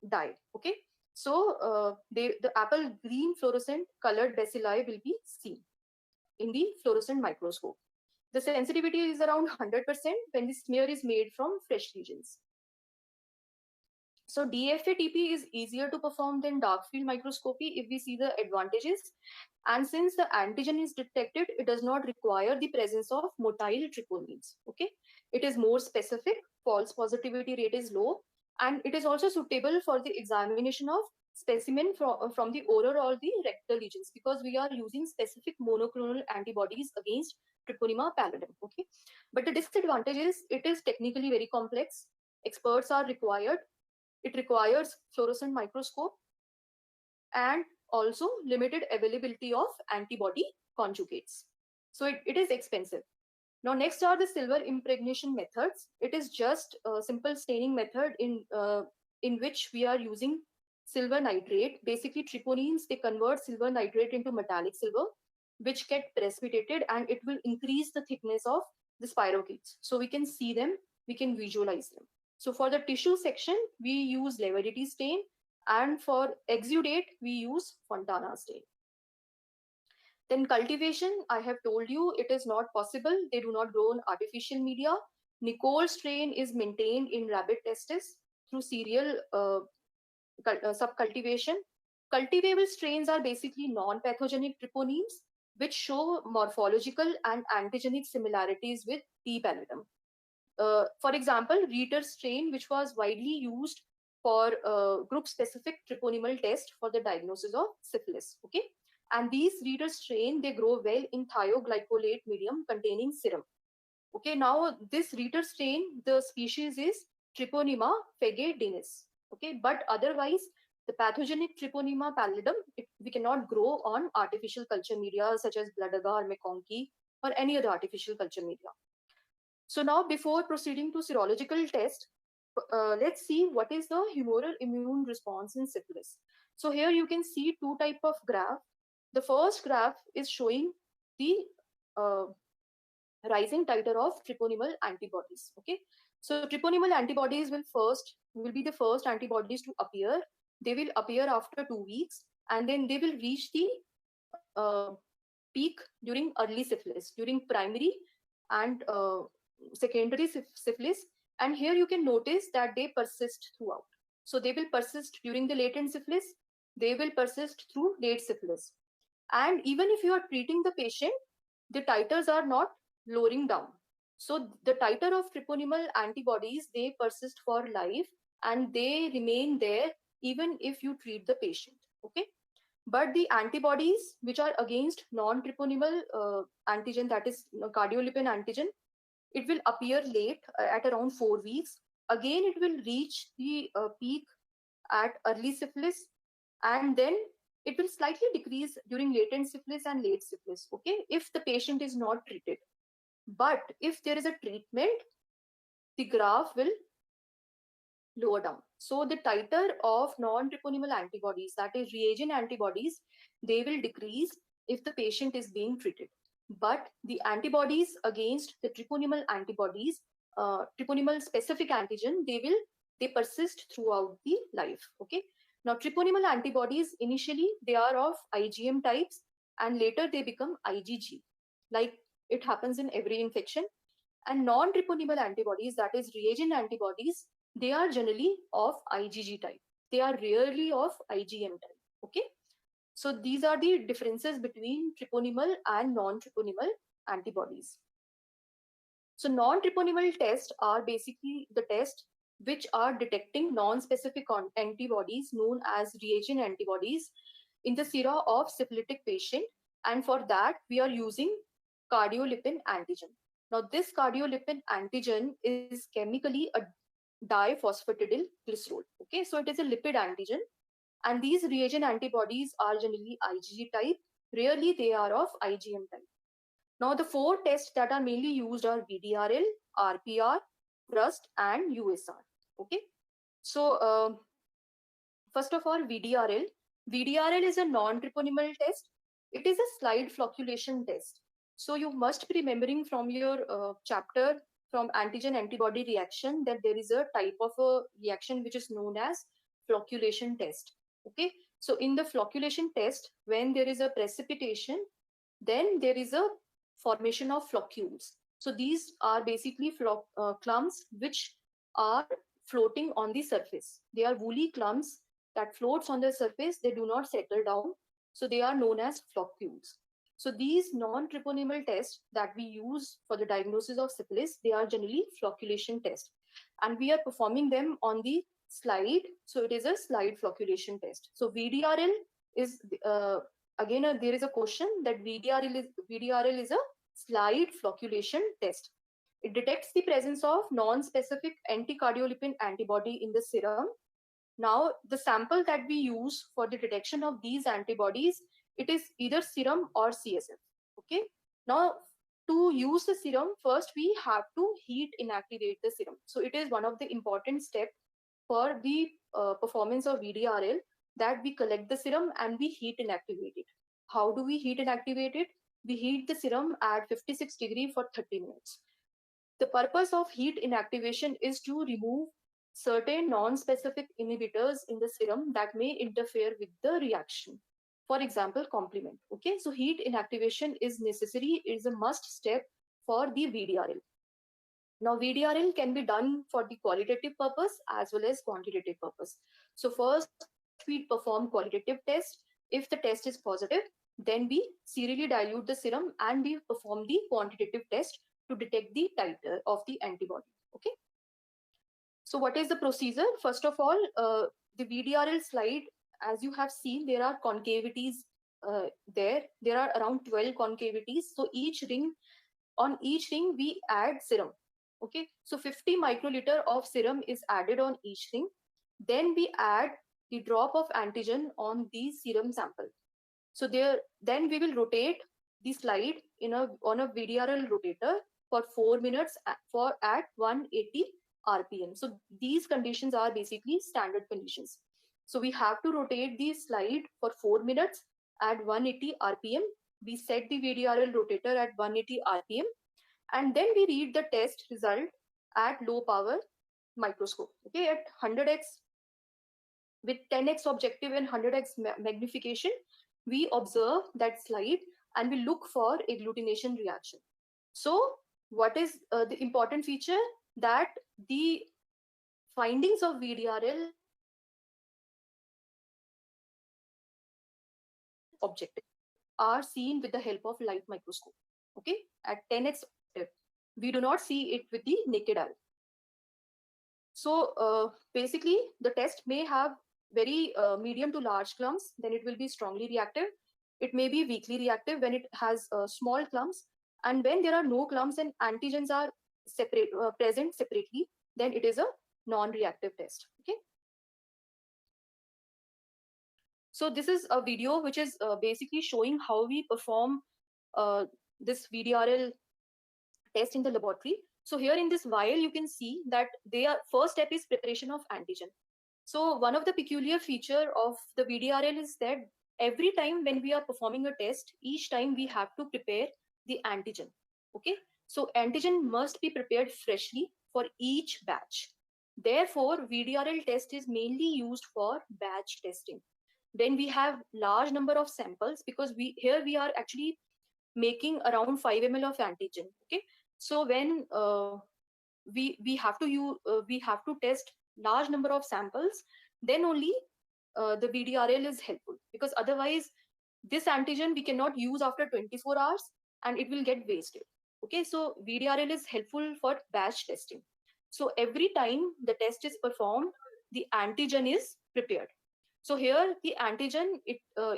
dye. Okay, so the apple green fluorescent colored bacilli will be seen in the fluorescent microscope. The sensitivity is around 100% when the smear is made from fresh lesions. So DFA-TP is easier to perform than dark field microscopy if we see the advantages. And since the antigen is detected, it does not require the presence of motile treponemes. Okay, it is more specific, false positivity rate is low, and it is also suitable for the examination of specimen from the oral or the rectal lesions, because we are using specific monoclonal antibodies against Treponema pallidum. Okay, but the disadvantage is it is technically very complex. Experts are required. It requires fluorescent microscope and also limited availability of antibody conjugates. So it is expensive. Now next are the silver impregnation methods. It is just a simple staining method in which we are using silver nitrate. Basically, troponins, they convert silver nitrate into metallic silver, which get precipitated, and it will increase the thickness of the spirochetes. So we can see them, we can visualize them. So for the tissue section, we use Leverity stain, and for exudate, we use Fontana stain. Then cultivation, I have told you, it is not possible. They do not grow in artificial media. Nicole strain is maintained in rabbit testis through serial subcultivation. Cultivable strains are basically non-pathogenic troponins, which show morphological and antigenic similarities with T. pallidum. For example, Reiter strain, which was widely used for group-specific troponimal test for the diagnosis of syphilis. Okay, and these Reiter strain, they grow well in thioglycolate medium containing serum. Okay, now this Reiter strain, the species is Treponema fegedenis. Okay, but otherwise, the pathogenic Treponema pallidum, we cannot grow on artificial culture media such as blood agar, McConkey, or any other artificial culture media. So now, before proceeding to serological test, let's see what is the humoral immune response in syphilis. So here you can see two type of graph. The first graph is showing the uh, rising titer of treponemal antibodies. Okay, so treponemal antibodies will be the first antibodies to appear. They will appear after 2 weeks, and then they will reach the peak during early syphilis, during primary and secondary syphilis. And here you can notice that they persist throughout. So they will persist during the latent syphilis, they will persist through late syphilis. And even if you are treating the patient, the titers are not lowering down. So the titer of treponemal antibodies, they persist for life, and they remain there even if you treat the patient. Okay, but the antibodies which are against non-treponemal antigen, that is cardiolipin antigen, it will appear late at around 4 weeks. Again, it will reach the peak at early syphilis, and then it will slightly decrease during latent syphilis and late syphilis. Okay, if the patient is not treated. But if there is a treatment, the graph will lower down. So the titer of non-treponemal antibodies, that is reagent antibodies, they will decrease if the patient is being treated. But the antibodies against the treponemal antibodies, treponemal specific antigen, they persist throughout the life. Okay. Now treponemal antibodies, initially they are of IgM types, and later they become IgG, like it happens in every infection. And non-treponemal antibodies, that is reagent antibodies, they are generally of IgG type. They are rarely of IgM type. Okay. So these are the differences between treponemal and non-treponemal antibodies. So non-treponemal tests are basically the tests which are detecting non-specific antibodies known as reagent antibodies in the sera of syphilitic patient. And for that, we are using cardiolipin antigen. Now, this cardiolipin antigen is chemically a diphosphatidyl glycerol. Okay, so it is a lipid antigen, and these reagent antibodies are generally IgG type. Rarely they are of IgM type. Now, the 4 tests that are mainly used are VDRL, RPR, TRUST, and USR. Okay, so first of all, VDRL. VDRL is a non-treponemal test. It is a slide flocculation test. So you must be remembering from your chapter from antigen antibody reaction that there is a type of a reaction which is known as flocculation test. Okay, so in the flocculation test, when there is a precipitation, then there is a formation of floccules. So these are basically clumps which are floating on the surface. They are woolly clumps that floats on the surface. They do not settle down. So they are known as floccules. So these non-treponemal tests that we use for the diagnosis of syphilis, they are generally flocculation tests. And we are performing them on the slide. So it is a slide flocculation test. So VDRL is, again, there is a question that VDRL is a slide flocculation test. It detects the presence of non-specific anticardiolipin antibody in the serum. Now, the sample that we use for the detection of these antibodies, it is either serum or CSF. Okay. Now, to use the serum, first we have to heat inactivate the serum. So it is one of the important steps for the performance of VDRL. that we collect the serum and we heat inactivate it. How do we heat inactivate it? We heat the serum at 56 degree for 30 minutes. The purpose of heat inactivation is to remove certain non-specific inhibitors in the serum that may interfere with the reaction. For example, complement. Okay, so heat inactivation is necessary, is a must step for the VDRL. Now, VDRL can be done for the qualitative purpose as well as quantitative purpose. So first we perform qualitative test. If the test is positive, then we serially dilute the serum and we perform the quantitative test to detect the titer of the antibody. Okay. So what is the procedure? First of all, the VDRL slide, as you have seen, there are concavities there. There are around 12 concavities. So on each ring, we add serum. Okay, so 50 microliter of serum is added on each ring. Then we add the drop of antigen on the serum sample. So then we will rotate the slide on a VDRL rotator for 4 minutes at 180 RPM. So these conditions are basically standard conditions. So we have to rotate the slide for 4 minutes at 180 RPM. We set the VDRL rotator at 180 RPM, and then we read the test result at low power microscope. Okay, at 100x with 10x objective and 100x magnification, we observe that slide and we look for agglutination reaction. So what is the important feature? That the findings of VDRL objective are seen with the help of light microscope. Okay, at 10x objective, we do not see it with the naked eye. So basically, the test may have very medium to large clumps, then it will be strongly reactive. It may be weakly reactive when it has small clumps. And when there are no clumps and antigens are present separately, then it is a non-reactive test. Okay. So this is a video which is basically showing how we perform this VDRL test in the laboratory. So here in this vial, you can see that first step is preparation of antigen. So one of the peculiar feature of the VDRL is that every time when we are performing a test, each time we have to prepare the antigen. Okay, so antigen must be prepared freshly for each batch. Therefore, VDRL test is mainly used for batch testing. When we have large number of samples, because we are actually making around 5 ml of antigen. Okay, so when we have to test large number of samples, then only the VDRL is helpful, because otherwise this antigen we cannot use after 24 hours and it will get wasted. Okay, so VDRL is helpful for batch testing. So every time the test is performed, the antigen is prepared. So here the antigen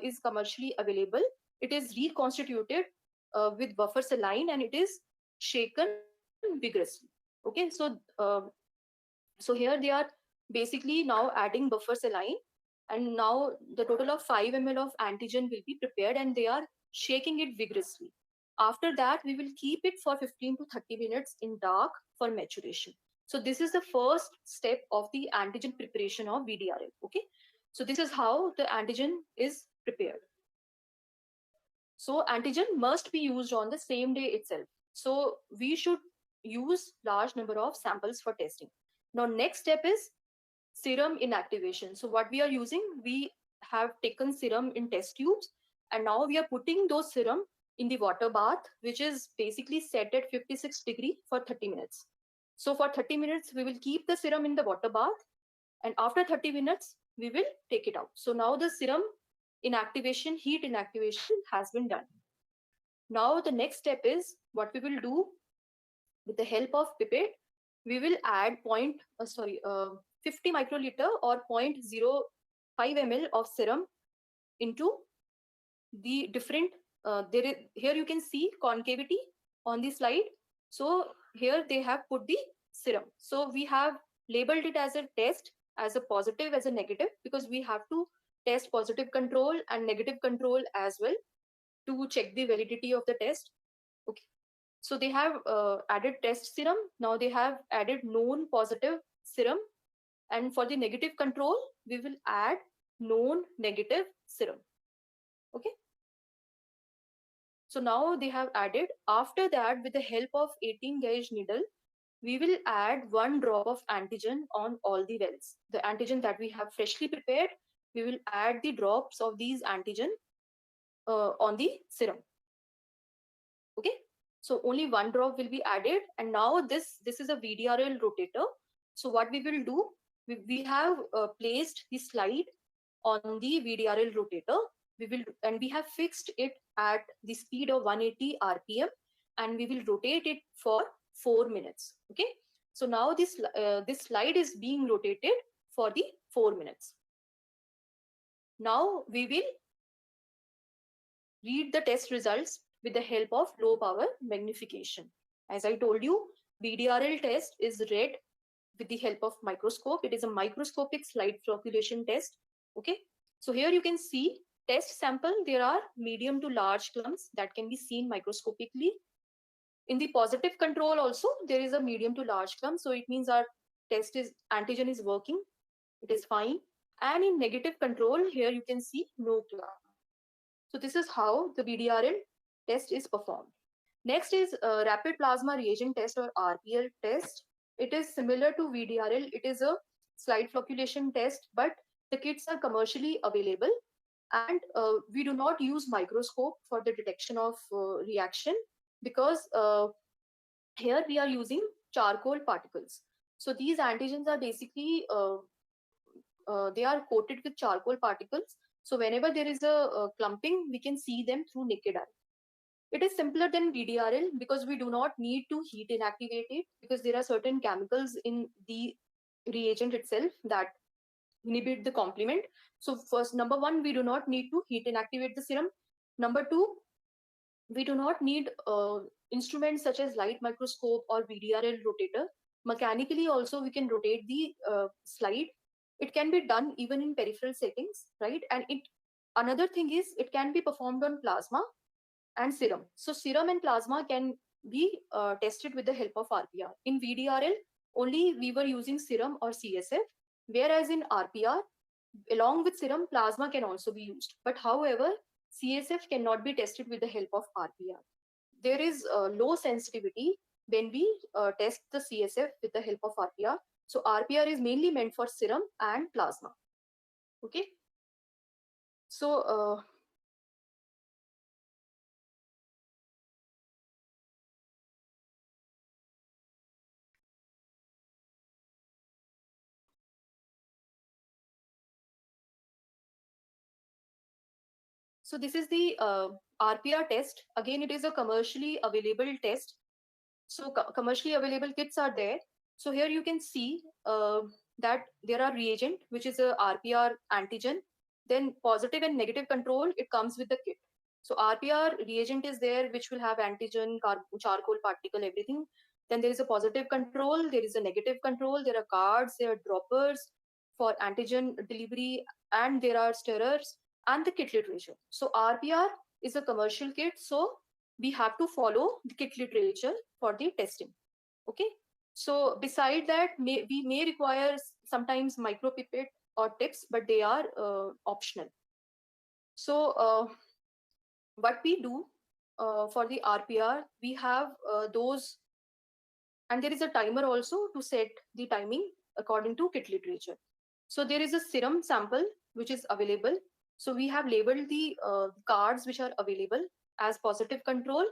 is commercially available. It is reconstituted with buffer saline and it is shaken vigorously. Okay, so here they are basically now adding buffer saline, and now the total of 5 ml of antigen will be prepared and they are shaking it vigorously. After that, we will keep it for 15 to 30 minutes in dark for maturation. So this is the first step of the antigen preparation of VDRL. Okay, so this is how the antigen is prepared. So antigen must be used on the same day itself. So we should use large number of samples for testing. Now next step is serum inactivation. So what we are using, we have taken serum in test tubes and now we are putting those serum in the water bath, which is basically set at 56 degree for 30 minutes. So for 30 minutes, we will keep the serum in the water bath, and after 30 minutes, we will take it out. So now the serum inactivation, heat inactivation has been done. Now the next step is what we will do with the help of pipette. We will add 50 microliter or 0.05 ml of serum into the different. Here you can see concavity on the slide. So here they have put the serum. So we have labeled it as a test, as a positive, as a negative, because we have to test positive control and negative control as well to check the validity of the test. Okay, so they have added test serum. Now they have added known positive serum, and for the negative control we will add known negative serum. Okay. So now they have added, after that, with the help of 18 gauge needle, we will add 1 drop of antigen on all the wells. The antigen that we have freshly prepared, we will add the drops of these antigen on the serum. Okay, so only 1 drop will be added, and now this is a VDRL rotator. So what we will do, we have placed the slide on the VDRL rotator. We have fixed it at the speed of 180 RPM, and we will rotate it for 4 minutes. Okay, so now this slide is being rotated for the 4 minutes. Now we will read the test results with the help of low power magnification. As I told you, VDRL test is read with the help of microscope. It is a microscopic slide flocculation test. Okay, so here you can see test sample. There are medium to large clumps that can be seen microscopically. In the positive control also, there is a medium to large clump. So it means our antigen is working. It is fine. And in negative control, here you can see no clump. So this is how the VDRL test is performed. Next is rapid plasma reagent test, or RPL test. It is similar to VDRL. It is a slide flocculation test, but the kits are commercially available, and we do not use microscope for the detection of reaction, because here we are using charcoal particles. So these antigens are basically they are coated with charcoal particles. So whenever there is a clumping, we can see them through naked eye. It is simpler than VDRL because we do not need to heat inactivate it, because there are certain chemicals in the reagent itself that inhibit the complement. So first, number one, we do not need to heat inactivate the serum. Number two, we do not need instruments such as light microscope or VDRL rotator. Mechanically also we can rotate the slide. It can be done even in peripheral settings, right? And another thing is, it can be performed on plasma and serum. So serum and plasma can be tested with the help of RPR. In VDRL, only we were using serum or CSF, whereas in RPR, along with serum, plasma can also be used. But however, CSF cannot be tested with the help of RPR. There is low sensitivity when we test the CSF with the help of RPR. So RPR is mainly meant for serum and plasma. Okay. So So this is the RPR test. Again, it is a commercially available test. So commercially available kits are there. So here you can see that there are reagent, which is a RPR antigen. Then positive and negative control, it comes with the kit. So RPR reagent is there, which will have antigen, charcoal particle, everything. Then there is a positive control, there is a negative control, there are cards, there are droppers for antigen delivery, and there are stirrers, and the kit literature. So RPR is a commercial kit, so we have to follow the kit literature for the testing. Okay. So beside that, we may require sometimes micropipette or tips, but they are optional. So what we do for the RPR, we have those, and there is a timer also to set the timing according to kit literature. So there is a serum sample which is available. So we have labeled the cards which are available as positive control,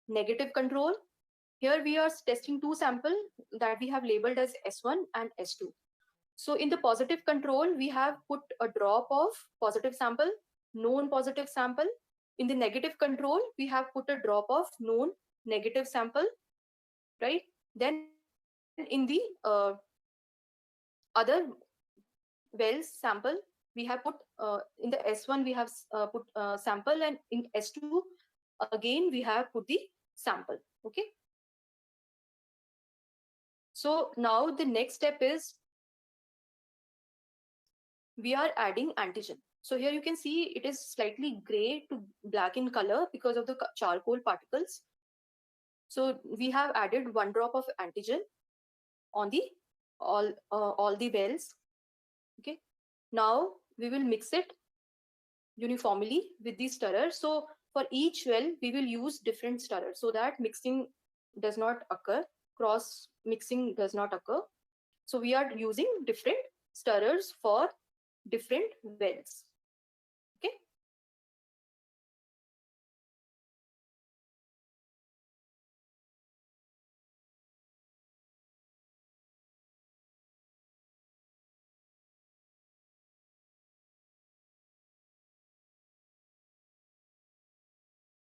negative control. Here we are testing two samples that we have labeled as S1 and S2. So in the positive control, we have put a drop of positive sample, known positive sample. In the negative control, we have put a drop of known negative sample, right? Then in the other wells sample, we have put in the S1 we have put sample, and in S2 again we have put the sample. Okay. So now the next step is we are adding antigen. So here you can see it is slightly gray to black in color because of the charcoal particles. So we have added 1 drop of antigen on the all the wells. Okay. Now we will mix it uniformly with the stirrer. So for each well, we will use different stirrer so that mixing does not occur, cross mixing does not occur. So we are using different stirrers for different wells. Okay.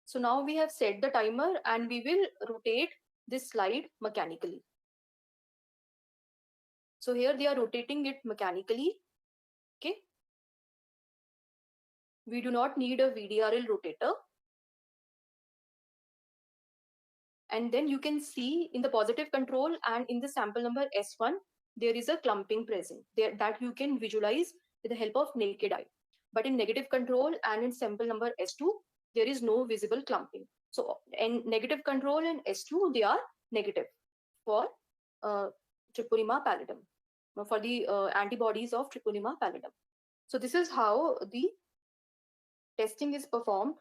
So now we have set the timer and we will rotate this slide mechanically. So here they are rotating it mechanically. Okay. We do not need a VDRL rotator. And then you can see in the positive control and in the sample number S1, there is a clumping present there that you can visualize with the help of naked eye. But in negative control and in sample number S2, there is no visible clumping. So in negative control and S2, they are negative for Treponema pallidum, for the antibodies of Treponema pallidum. So this is how the testing is performed.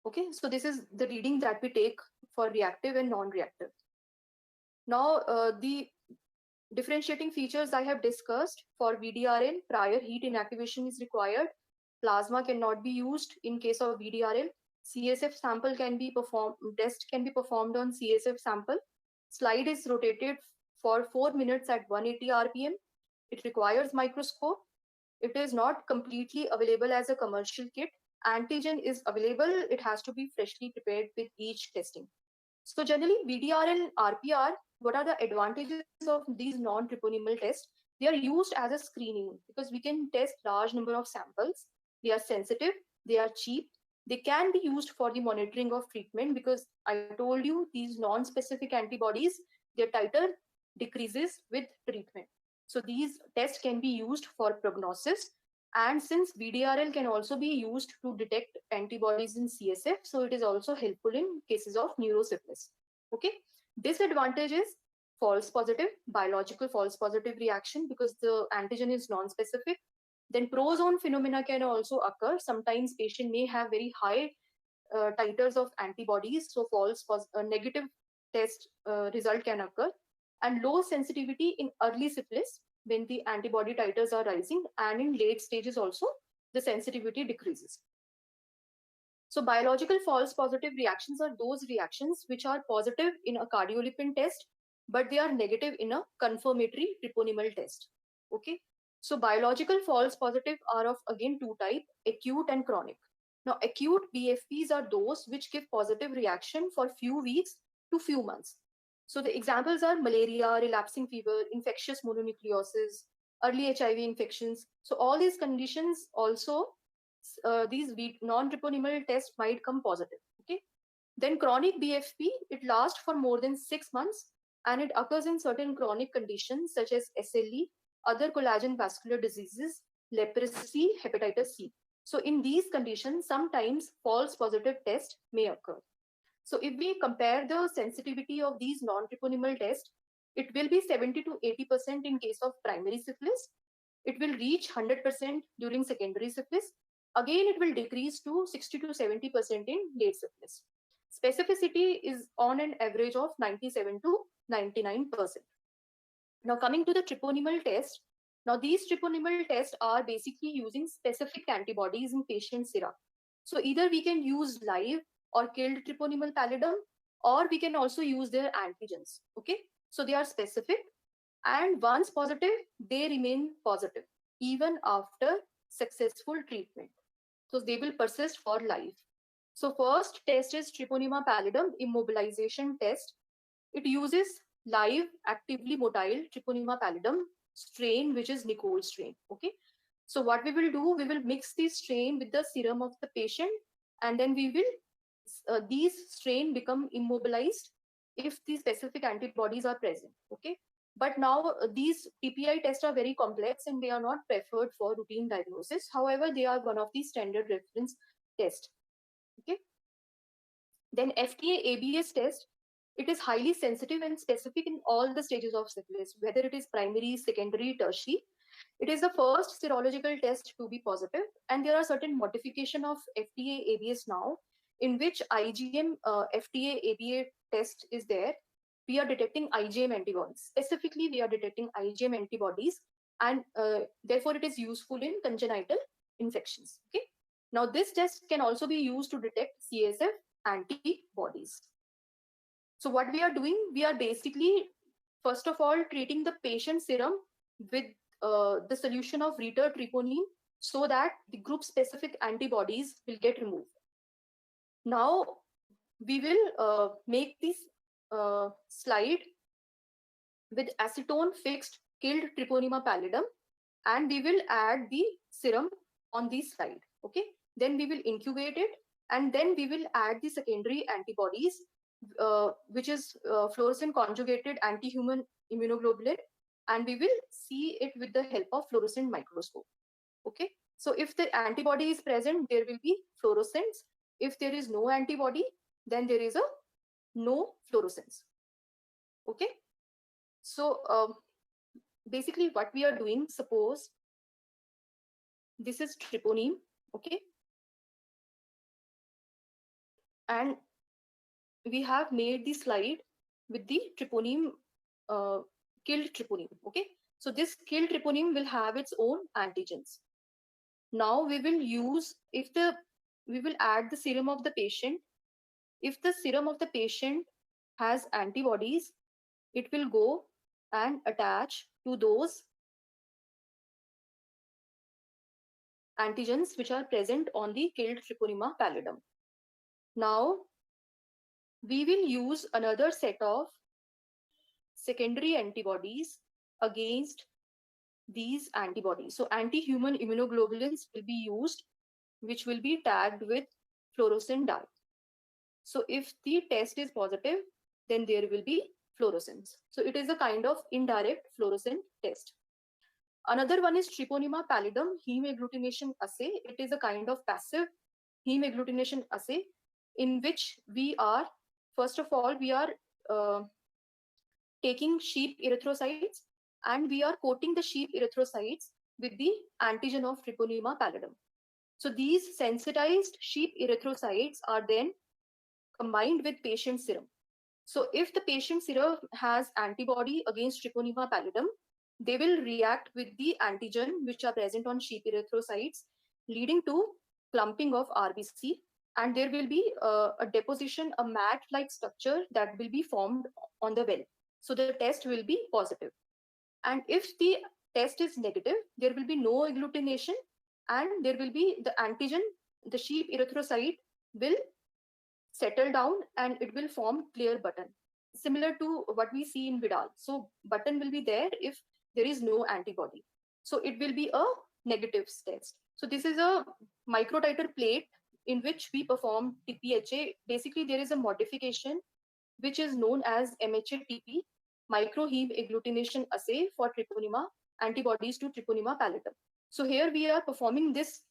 Okay, so this is the reading that we take for reactive and non-reactive. Now, the differentiating features I have discussed for VDRL, prior heat inactivation is required. Plasma cannot be used in case of VDRL. CSF sample can be performed, test can be performed on CSF sample. Slide is rotated for 4 minutes at 180 RPM. It requires microscope. It is not completely available as a commercial kit. Antigen is available. It has to be freshly prepared with each testing. So generally, VDRL and RPR, what are the advantages of these non-treponemal tests? They are used as a screening because we can test large number of samples. They are sensitive, they are cheap. They can be used for the monitoring of treatment because I told you these non-specific antibodies, their titer decreases with treatment. So these tests can be used for prognosis. And since VDRL can also be used to detect antibodies in CSF, so it is also helpful in cases of neurosyphilis. Okay. Disadvantage is false positive, biological false positive reaction because the antigen is non-specific. Then prozone phenomena can also occur. Sometimes patient may have very high titers of antibodies, so negative test result can occur. And low sensitivity in early syphilis when the antibody titers are rising, and in late stages also the sensitivity decreases. So biological false positive reactions are those reactions which are positive in a cardiolipin test, but they are negative in a confirmatory treponemal test. Okay. So biological false positive are of again two type, acute and chronic. Now acute BFPs are those which give positive reaction for few weeks to few months. So the examples are malaria, relapsing fever, infectious mononucleosis, early HIV infections. So all these conditions also, these non-treponemal tests might come positive. Okay. Then chronic BFP, it lasts for more than 6 months and it occurs in certain chronic conditions such as SLE, other collagen vascular diseases, leprosy, hepatitis C. So in these conditions, sometimes false positive test may occur. So if we compare the sensitivity of these non-treponemal tests, it will be 70 to 80% in case of primary syphilis. It will reach 100% during secondary syphilis. Again, it will decrease to 60 to 70% in late syphilis. Specificity is on an average of 97 to 99%. Now coming to the treponemal test, now these treponemal tests are basically using specific antibodies in patient sera. So either we can use live or killed treponemal pallidum, or we can also use their antigens. Okay, so they are specific, and once positive, they remain positive even after successful treatment. So they will persist for life. So first test is Treponema pallidum immobilization test. It uses live actively motile Treponema pallidum strain, which is Nicole strain. Okay. So what we will do, we will mix this strain with the serum of the patient, and then we will, these strain become immobilized if the specific antibodies are present. Okay. But now these TPI tests are very complex and they are not preferred for routine diagnosis. However, they are one of the standard reference tests. Okay. Then FTA ABS test. It is highly sensitive and specific in all the stages of syphilis, whether it is primary, secondary, tertiary. It is the first serological test to be positive, and there are certain modification of FDA ABS now, in which IgM FDA ABA test is there. We are detecting IgM antibodies. Specifically, we are detecting IgM antibodies, and therefore it is useful in congenital infections. Okay. Now, this test can also be used to detect CSF antibodies. So what we are doing, we are basically, first of all, treating the patient serum with the solution of retrotroponin so that the group specific antibodies will get removed. Now, we will make this slide with acetone fixed killed Treponema pallidum, and we will add the serum on this slide. Okay. Then we will incubate it, and then we will add the secondary antibodies, which is fluorescent conjugated anti-human immunoglobulin, and we will see it with the help of fluorescent microscope. Okay. So if the antibody is present, there will be fluorescence. If there is no antibody, then there is a no fluorescence. Okay. So basically what we are doing, suppose this is treponeme. Okay. And we have made the slide with the treponeme, killed treponeme. Okay. So this killed treponeme will have its own antigens. Now we will use, we will add the serum of the patient. If the serum of the patient has antibodies, it will go and attach to those antigens which are present on the killed Treponema pallidum. Now, we will use another set of secondary antibodies against these antibodies. So anti-human immunoglobulins will be used, which will be tagged with fluorescent dye. So if the test is positive, then there will be fluorescence. So it is a kind of indirect fluorescent test. Another one is Treponema pallidum heme agglutination assay. It is a kind of passive heme agglutination assay in which we are, first of all, we are taking sheep erythrocytes, and we are coating the sheep erythrocytes with the antigen of Treponema pallidum. So these sensitized sheep erythrocytes are then combined with patient serum. So if the patient serum has antibody against Treponema pallidum, they will react with the antigen which are present on sheep erythrocytes, leading to clumping of RBC, and there will be a deposition, a mat-like structure that will be formed on the well. So the test will be positive. And if the test is negative, there will be no agglutination, and there will be the antigen, the sheep erythrocyte will settle down and it will form clear button, similar to what we see in Vidal. So button will be there if there is no antibody. So it will be a negative test. So this is a microtiter plate in which we perform TPHA. Basically, there is a modification which is known as MHA-TP, microheme agglutination assay for Treponema, antibodies to Treponema pallidum. So here we are performing this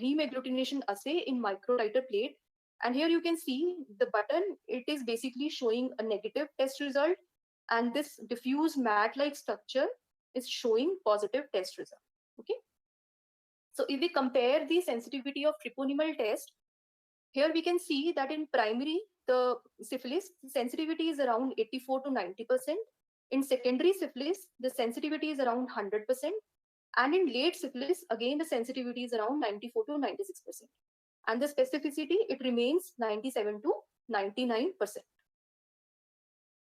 heme agglutination assay in microtiter plate. And here you can see the button, it is basically showing a negative test result, and this diffuse mat-like structure is showing positive test result. Okay. So if we compare the sensitivity of treponemal test, here we can see that in primary, the syphilis, the sensitivity is around 84 to 90%. In secondary syphilis, the sensitivity is around 100%. And in late syphilis, again, the sensitivity is around 94 to 96%. And the specificity, it remains 97 to 99%.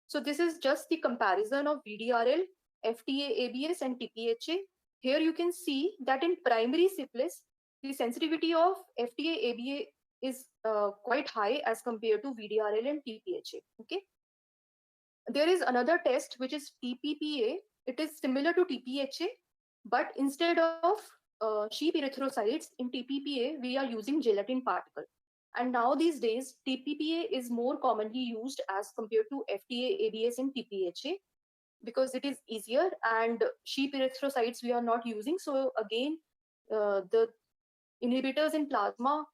So this is just the comparison of VDRL, FDA ABS and TPHA. Here you can see that in primary syphilis, the sensitivity of FDA ABA is quite high as compared to VDRL and TPHA. Okay. There is another test which is TPPA. It is similar to TPHA, but instead of sheep erythrocytes in TPPA, we are using gelatin particle. And now these days, TPPA is more commonly used as compared to FDA, ABS, and TPHA because it is easier, and sheep erythrocytes we are not using. So again, the inhibitors in plasma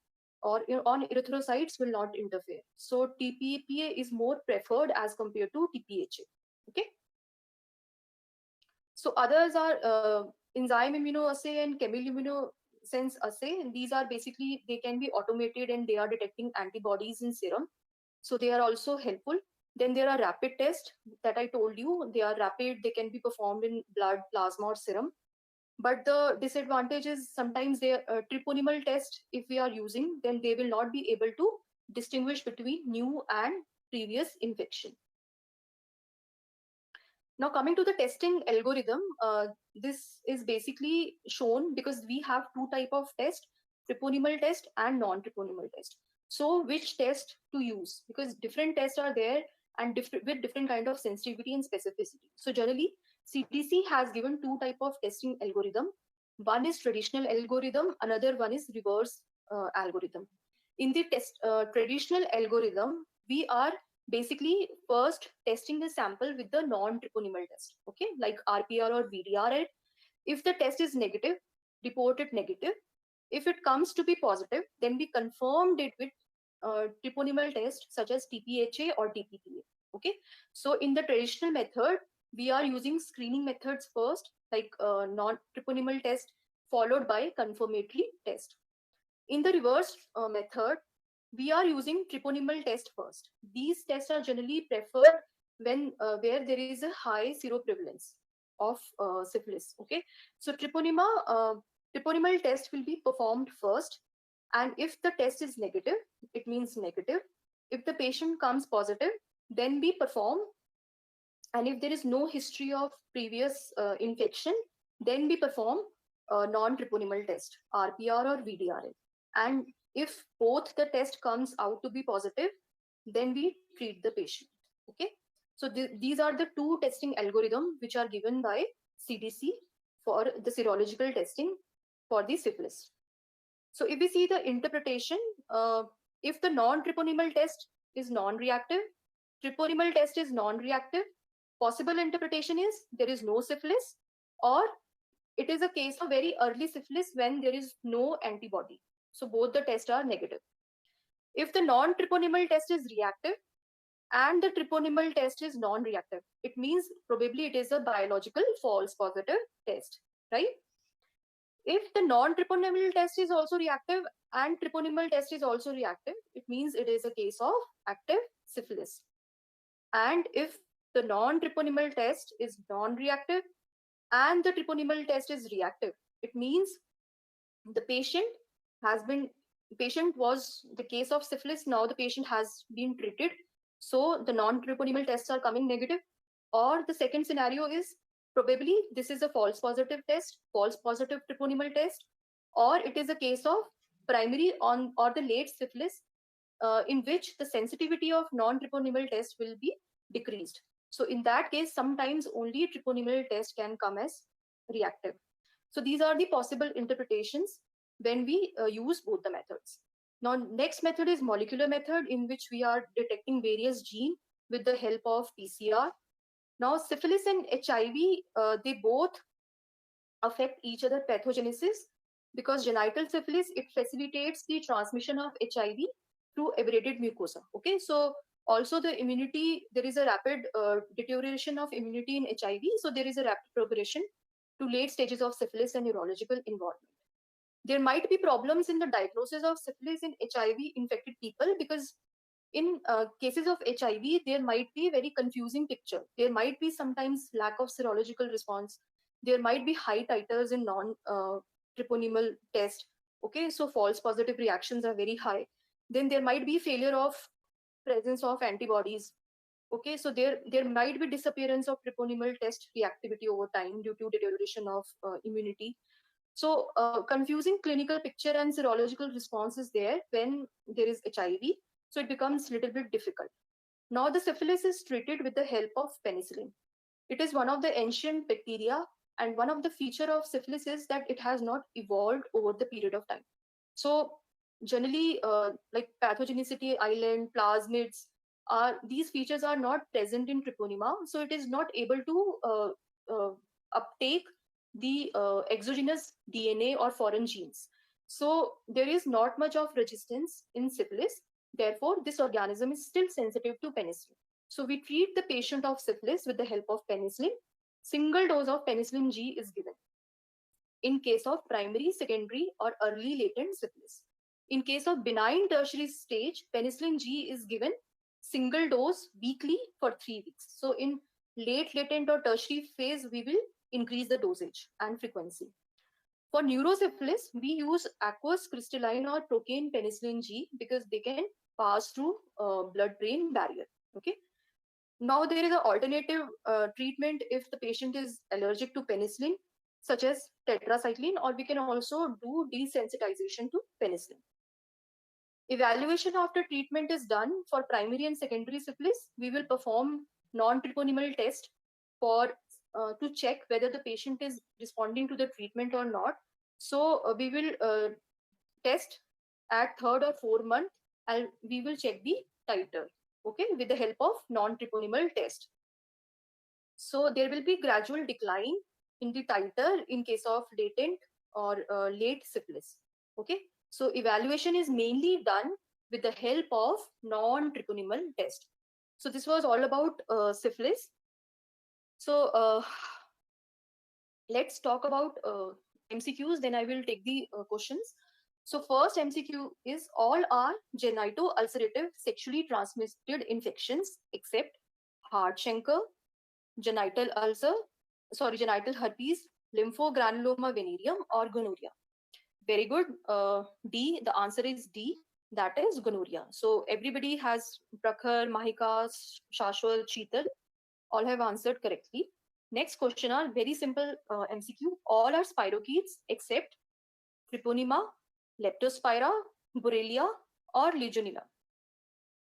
or on erythrocytes will not interfere. So TPPA is more preferred as compared to TPHA. Okay. So others are enzyme immunoassay and chemiluminescence assay. And these are basically, they can be automated and they are detecting antibodies in serum. So they are also helpful. Then there are rapid tests that I told you. They are rapid, they can be performed in blood, plasma, or serum. But the disadvantage is sometimes they treponemal test, if we are using, then they will not be able to distinguish between new and previous infection. Now coming to the testing algorithm, this is basically shown because we have two type of test, treponemal test and non-treponemal test. So which test to use, because different tests are there and with different kind of sensitivity and specificity. So generally CDC has given two type of testing algorithm. One is traditional algorithm, another one is reverse algorithm. In the traditional algorithm, we are basically first testing the sample with the non-treponemal test, okay, like RPR or VDR. If the test is negative, report it negative. If it comes to be positive, then we confirmed it with treponemal test such as TPHA or TPPA. Okay, so in the traditional method, we are using screening methods first, like non-treponemal test followed by confirmatory test. In the reverse method, we are using treponemal test first. These tests are generally preferred when where there is a high seroprevalence of syphilis. Okay, so treponemal test will be performed first, and if the test is negative, it means negative. If the patient comes positive, then we perform, and if there is no history of previous infection, then we perform non-treponemal test, RPR or VDRL. And if both the test comes out to be positive, then we treat the patient. Okay. So these are the two testing algorithms which are given by CDC for the serological testing for the syphilis. So if we see the interpretation, if the non-treponemal test is non-reactive, treponemal test is non-reactive, possible interpretation is there is no syphilis, or it is a case of very early syphilis when there is no antibody. So both the tests are negative. If the non-treponemal test is reactive and the treponemal test is non-reactive, it means probably it is a biological false positive test, right? If the non-treponemal test is also reactive and treponemal test is also reactive, it means it is a case of active syphilis. And if the non-treponemal test is non-reactive and the treponemal test is reactive, it means the patient was the case of syphilis, now the patient has been treated, so the non-treponemal tests are coming negative. Or the second scenario is probably this is a false positive test, false positive treponemal test, or it is a case of primary on or the late syphilis, in which the sensitivity of non-treponemal test will be decreased. So in that case, sometimes only treponemal test can come as reactive. So these are the possible interpretations when we use both the methods. Now, next method is molecular method, in which we are detecting various genes with the help of PCR. Now, syphilis and HIV, they both affect each other pathogenesis, because genital syphilis, it facilitates the transmission of HIV through aerated mucosa. Okay, so also the immunity, there is a rapid deterioration of immunity in HIV, so there is a rapid progression to late stages of syphilis and neurological involvement. There might be problems in the diagnosis of syphilis in HIV infected people, because in cases of HIV, there might be very confusing picture. There might be sometimes lack of serological response. There might be high titers in non-treponemal test. Okay, so false positive reactions are very high. Then there might be failure of presence of antibodies. Okay, so there might be disappearance of treponemal test reactivity over time due to deterioration of immunity. So confusing clinical picture and serological response is there when there is HIV. So it becomes a little bit difficult. Now the syphilis is treated with the help of penicillin. It is one of the ancient bacteria, and one of the feature of syphilis is that it has not evolved over the period of time. So generally, like pathogenicity island, plasmids, these features are not present in treponema, so it is not able to uptake the exogenous DNA or foreign genes. So there is not much of resistance in syphilis. Therefore, this organism is still sensitive to penicillin. So we treat the patient of syphilis with the help of penicillin. Single dose of penicillin G is given in case of primary, secondary, or early latent syphilis. In case of benign tertiary stage, penicillin G is given single dose weekly for 3 weeks. So in late latent or tertiary phase, we will increase the dosage and frequency. For neurosyphilis, we use aqueous crystalline or procaine penicillin G because they can pass through blood-brain barrier. Okay. Now there is an alternative treatment if the patient is allergic to penicillin, such as tetracycline, or we can also do desensitization to penicillin. Evaluation after treatment is done for primary and secondary syphilis. We will perform non-treponemal test for to check whether the patient is responding to the treatment or not. So we will test at 3rd or 4th month, and we will check the titer, okay, with the help of non-treponemal test. So there will be gradual decline in the titer in case of latent or late syphilis. Okay, so evaluation is mainly done with the help of non-treponemal test. So this was all about syphilis. So let's talk about MCQs. Then I will take the questions. So first MCQ is all are genito-ulcerative sexually transmitted infections except heart chancre, genital ulcer, genital herpes, lymphogranuloma venereum, or gonorrhea. Very good. D, the answer is D, that is gonorrhea. So everybody has Prakhar, Mahika, Shashwat, Sheetal, all have answered correctly. Next question are very simple MCQ. All are spirochetes except Treponema, Leptospira, Borrelia, or Legionella.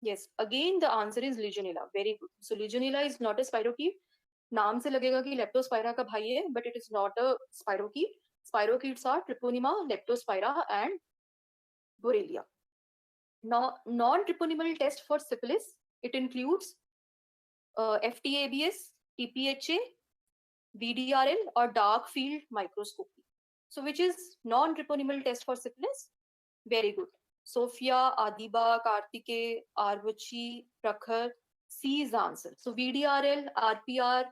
Yes, again the answer is Legionella. Very good. So Legionella is not a spirochete. नाम से लगेगा कि Leptospira का भाई है, but it is not a spirochete. Spirochetes are Treponema, Leptospira, and Borrelia. Now, non-treponemal test for syphilis, it includes FTABS, TPHA, VDRL, or dark field microscopy. So which is non-treponemal test for syphilis? Very good. Sophia, Adiba, Kartike, Arvachi, Prakhar, C is the answer. So VDRL, RPR,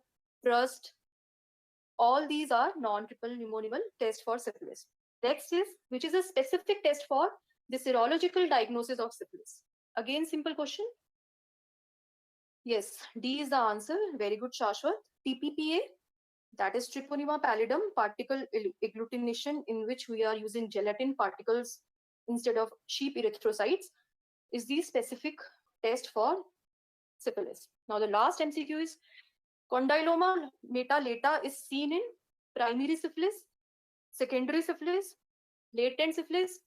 Trust, all these are non-treponemal test for syphilis. Next is, which is a specific test for the serological diagnosis of syphilis? Again, simple question. Yes, D is the answer. Very good, Shashwat. TPPA, that is Treponema pallidum particle agglutination, in which we are using gelatin particles instead of sheep erythrocytes, is the specific test for syphilis. Now the last MCQ is condyloma metalata is seen in primary syphilis, secondary syphilis, latent syphilis,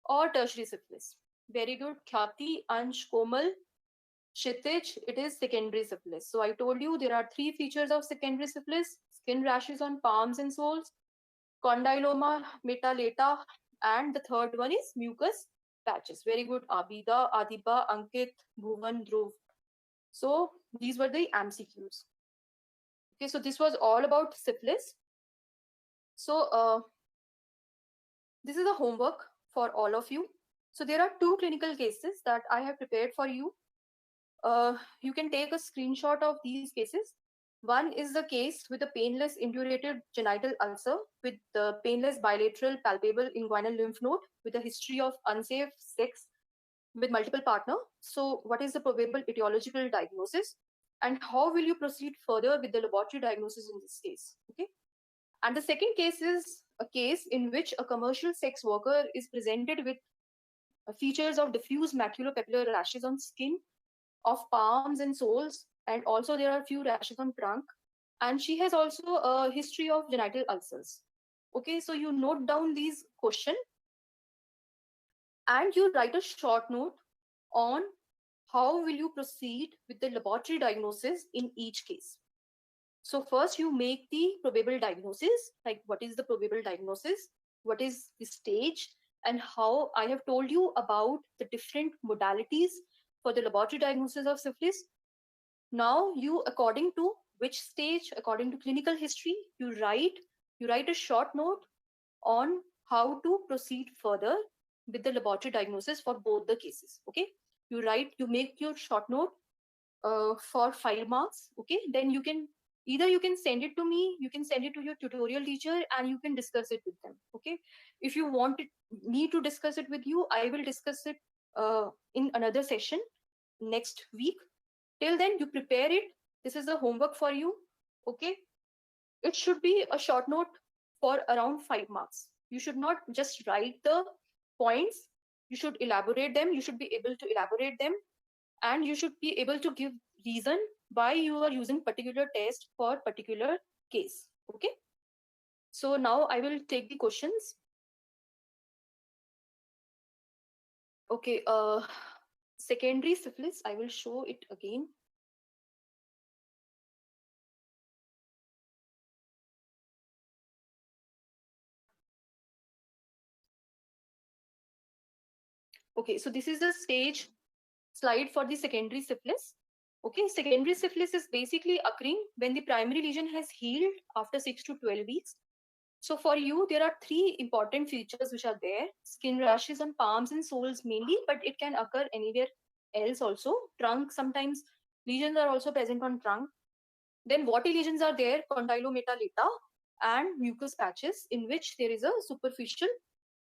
or tertiary syphilis. Very good. Khyati, Ansh, Komal, Kshitij, it is secondary syphilis. So I told you there are 3 features of secondary syphilis: skin rashes on palms and soles, condyloma metalata, and the third one is mucus patches. Very good. Abida, Adiba, Ankit, Bhuvan, Dhruv. So these were the MCQs. Okay, so this was all about syphilis. So this is a homework for all of you. So there are 2 clinical cases that I have prepared for you. You can take a screenshot of these cases. One is the case with a painless indurated genital ulcer with the painless bilateral palpable inguinal lymph node with a history of unsafe sex with multiple partner. So what is the probable etiological diagnosis, and how will you proceed further with the laboratory diagnosis in this case? Okay. And the second case is a case in which a commercial sex worker is presented with features of diffuse maculopapular rashes on skin of palms and soles, and also there are few rashes on trunk, and she has also a history of genital ulcers. Okay, so you note down these questions and you write a short note on how will you proceed with the laboratory diagnosis in each case. So first you make the probable diagnosis, like what is the probable diagnosis, what is the stage, and how I have told you about the different modalities for the laboratory diagnosis of syphilis. Now you, according to which stage, according to clinical history, you write a short note on how to proceed further with the laboratory diagnosis for both the cases. Okay, you make your short note for 5 marks. Okay, then you can either you can send it to me, you can send it to your tutorial teacher, and you can discuss it with them. Okay, if you me to discuss it with you, I will discuss it in another session next week. Till then, you prepare it. This is the homework for you. Okay, it should be a short note for around 5 marks. You should not just write the points, you should elaborate them, you should be able to elaborate them, and you should be able to give reason why you are using particular test for particular case. Okay, so now I will take the questions. Okay, secondary syphilis, I will show it again. Okay, so this is the stage slide for the secondary syphilis. Okay, secondary syphilis is basically occurring when the primary lesion has healed after 6 to 12 weeks. So for you, there are three important features which are there. Skin rashes on palms and soles mainly, but it can occur anywhere else also. Trunk, sometimes lesions are also present on trunk. Then watery lesions are there, condylometalata and mucus patches in which there is a superficial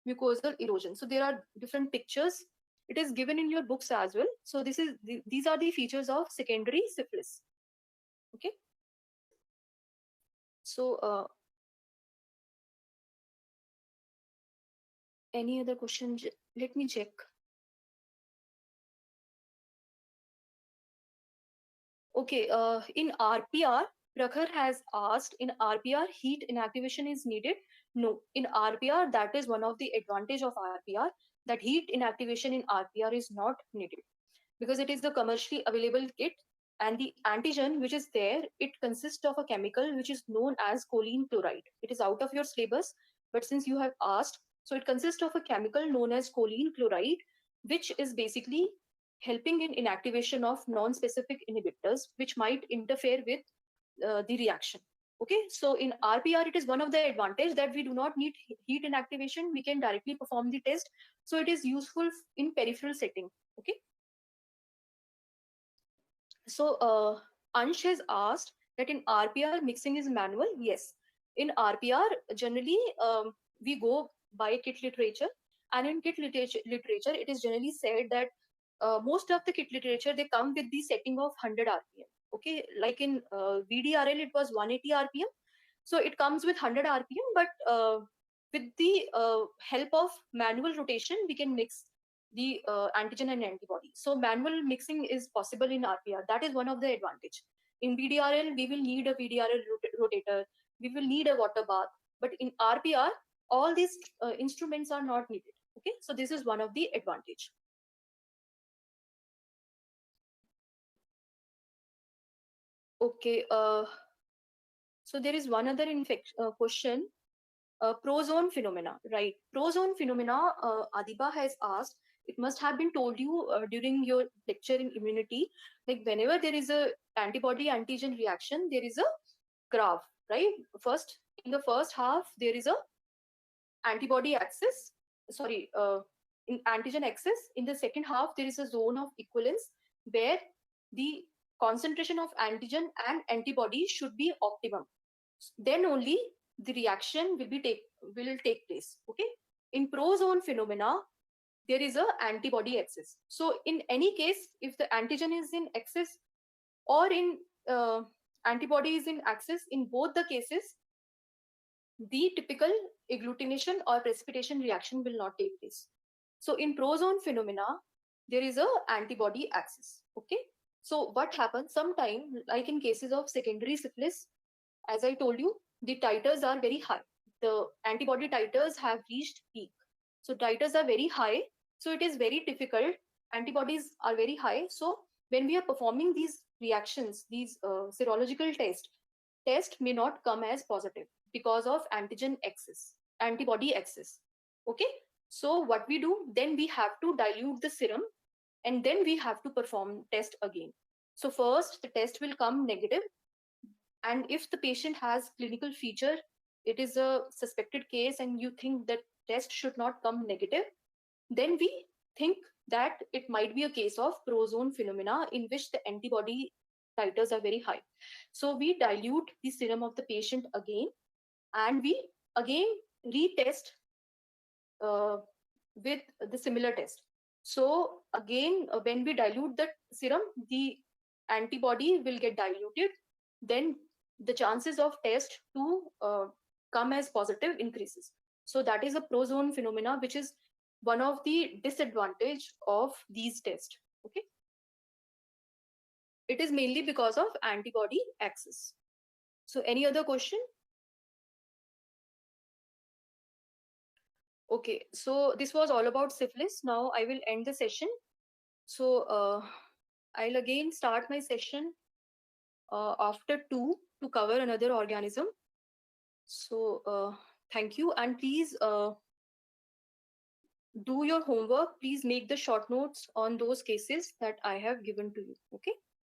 mucosal erosion. So there are different pictures. It is given in your books as well. So these are the features of secondary syphilis. Okay. So any other question? Let me check. Okay, in RPR, Prakhar has asked, in RPR, heat inactivation is needed. No, in RPR, that is one of the advantage of RPR, that heat inactivation in RPR is not needed because it is the commercially available kit, and the antigen which is there, it consists of a chemical which is known as choline chloride. It is out of your syllabus, but since you have asked, so it consists of a chemical known as choline chloride, which is basically helping in inactivation of non-specific inhibitors, which might interfere with the reaction. Okay, so in RPR, it is one of the advantage that we do not need heat inactivation. We can directly perform the test. So it is useful in peripheral setting. Okay. So Ansh has asked that in RPR mixing is manual. Yes, in RPR generally we go by kit literature, and in kit literature it is generally said that most of the kit literature they come with the setting of 100 RPM. Okay, like in VDRL it was 180 RPM, so it comes with 100 RPM, but with the help of manual rotation we can mix the antigen and antibody. So manual mixing is possible in RPR. That is one of the advantage. In VDRL, we will need a VDRL rotator. We will need a water bath. But in RPR, all these instruments are not needed. Okay, so this is one of the advantage. Okay, so there is one other question. Prozone phenomena, right? Prozone phenomena, Adiba has asked, it must have been told you during your lecture in immunity, like whenever there is a antibody antigen reaction, there is a graph, right? First, in the first half, there is a antibody axis, sorry, in antigen axis. In the second half, there is a zone of equivalence where the concentration of antigen and antibody should be optimum. Then only the reaction will take place. Okay, in prozone phenomena there is a antibody axis. So in any case, if the antigen is in axis or in antibody is in axis, in both the cases the typical agglutination or precipitation reaction will not take place. So in prozone phenomena there is a antibody axis. Okay, so what happens sometime, like in cases of secondary syphilis, as I told you, the titers are very high. The antibody titers have reached peak. So titers are very high. So it is very difficult. Antibodies are very high. So when we are performing these reactions, these serological test may not come as positive because of antigen excess, antibody excess. Okay. So what we do, then we have to dilute the serum and then we have to perform test again. So first the test will come negative, and if the patient has clinical feature it is a suspected case and you think that test should not come negative, then we think that it might be a case of prozone phenomena in which the antibody titers are very high. So we dilute the serum of the patient again, and we again retest with the similar test. So again, when we dilute the serum, the antibody will get diluted. Then the chances of test to come as positive increases. So that is a prozone phenomena, which is one of the disadvantage of these tests. Okay, it is mainly because of antibody access. So any other question? Okay, so this was all about syphilis. Now I will end the session. So I'll again start my session after 2 to cover another organism. So thank you, and please do your homework. Please make the short notes on those cases that I have given to you. Okay.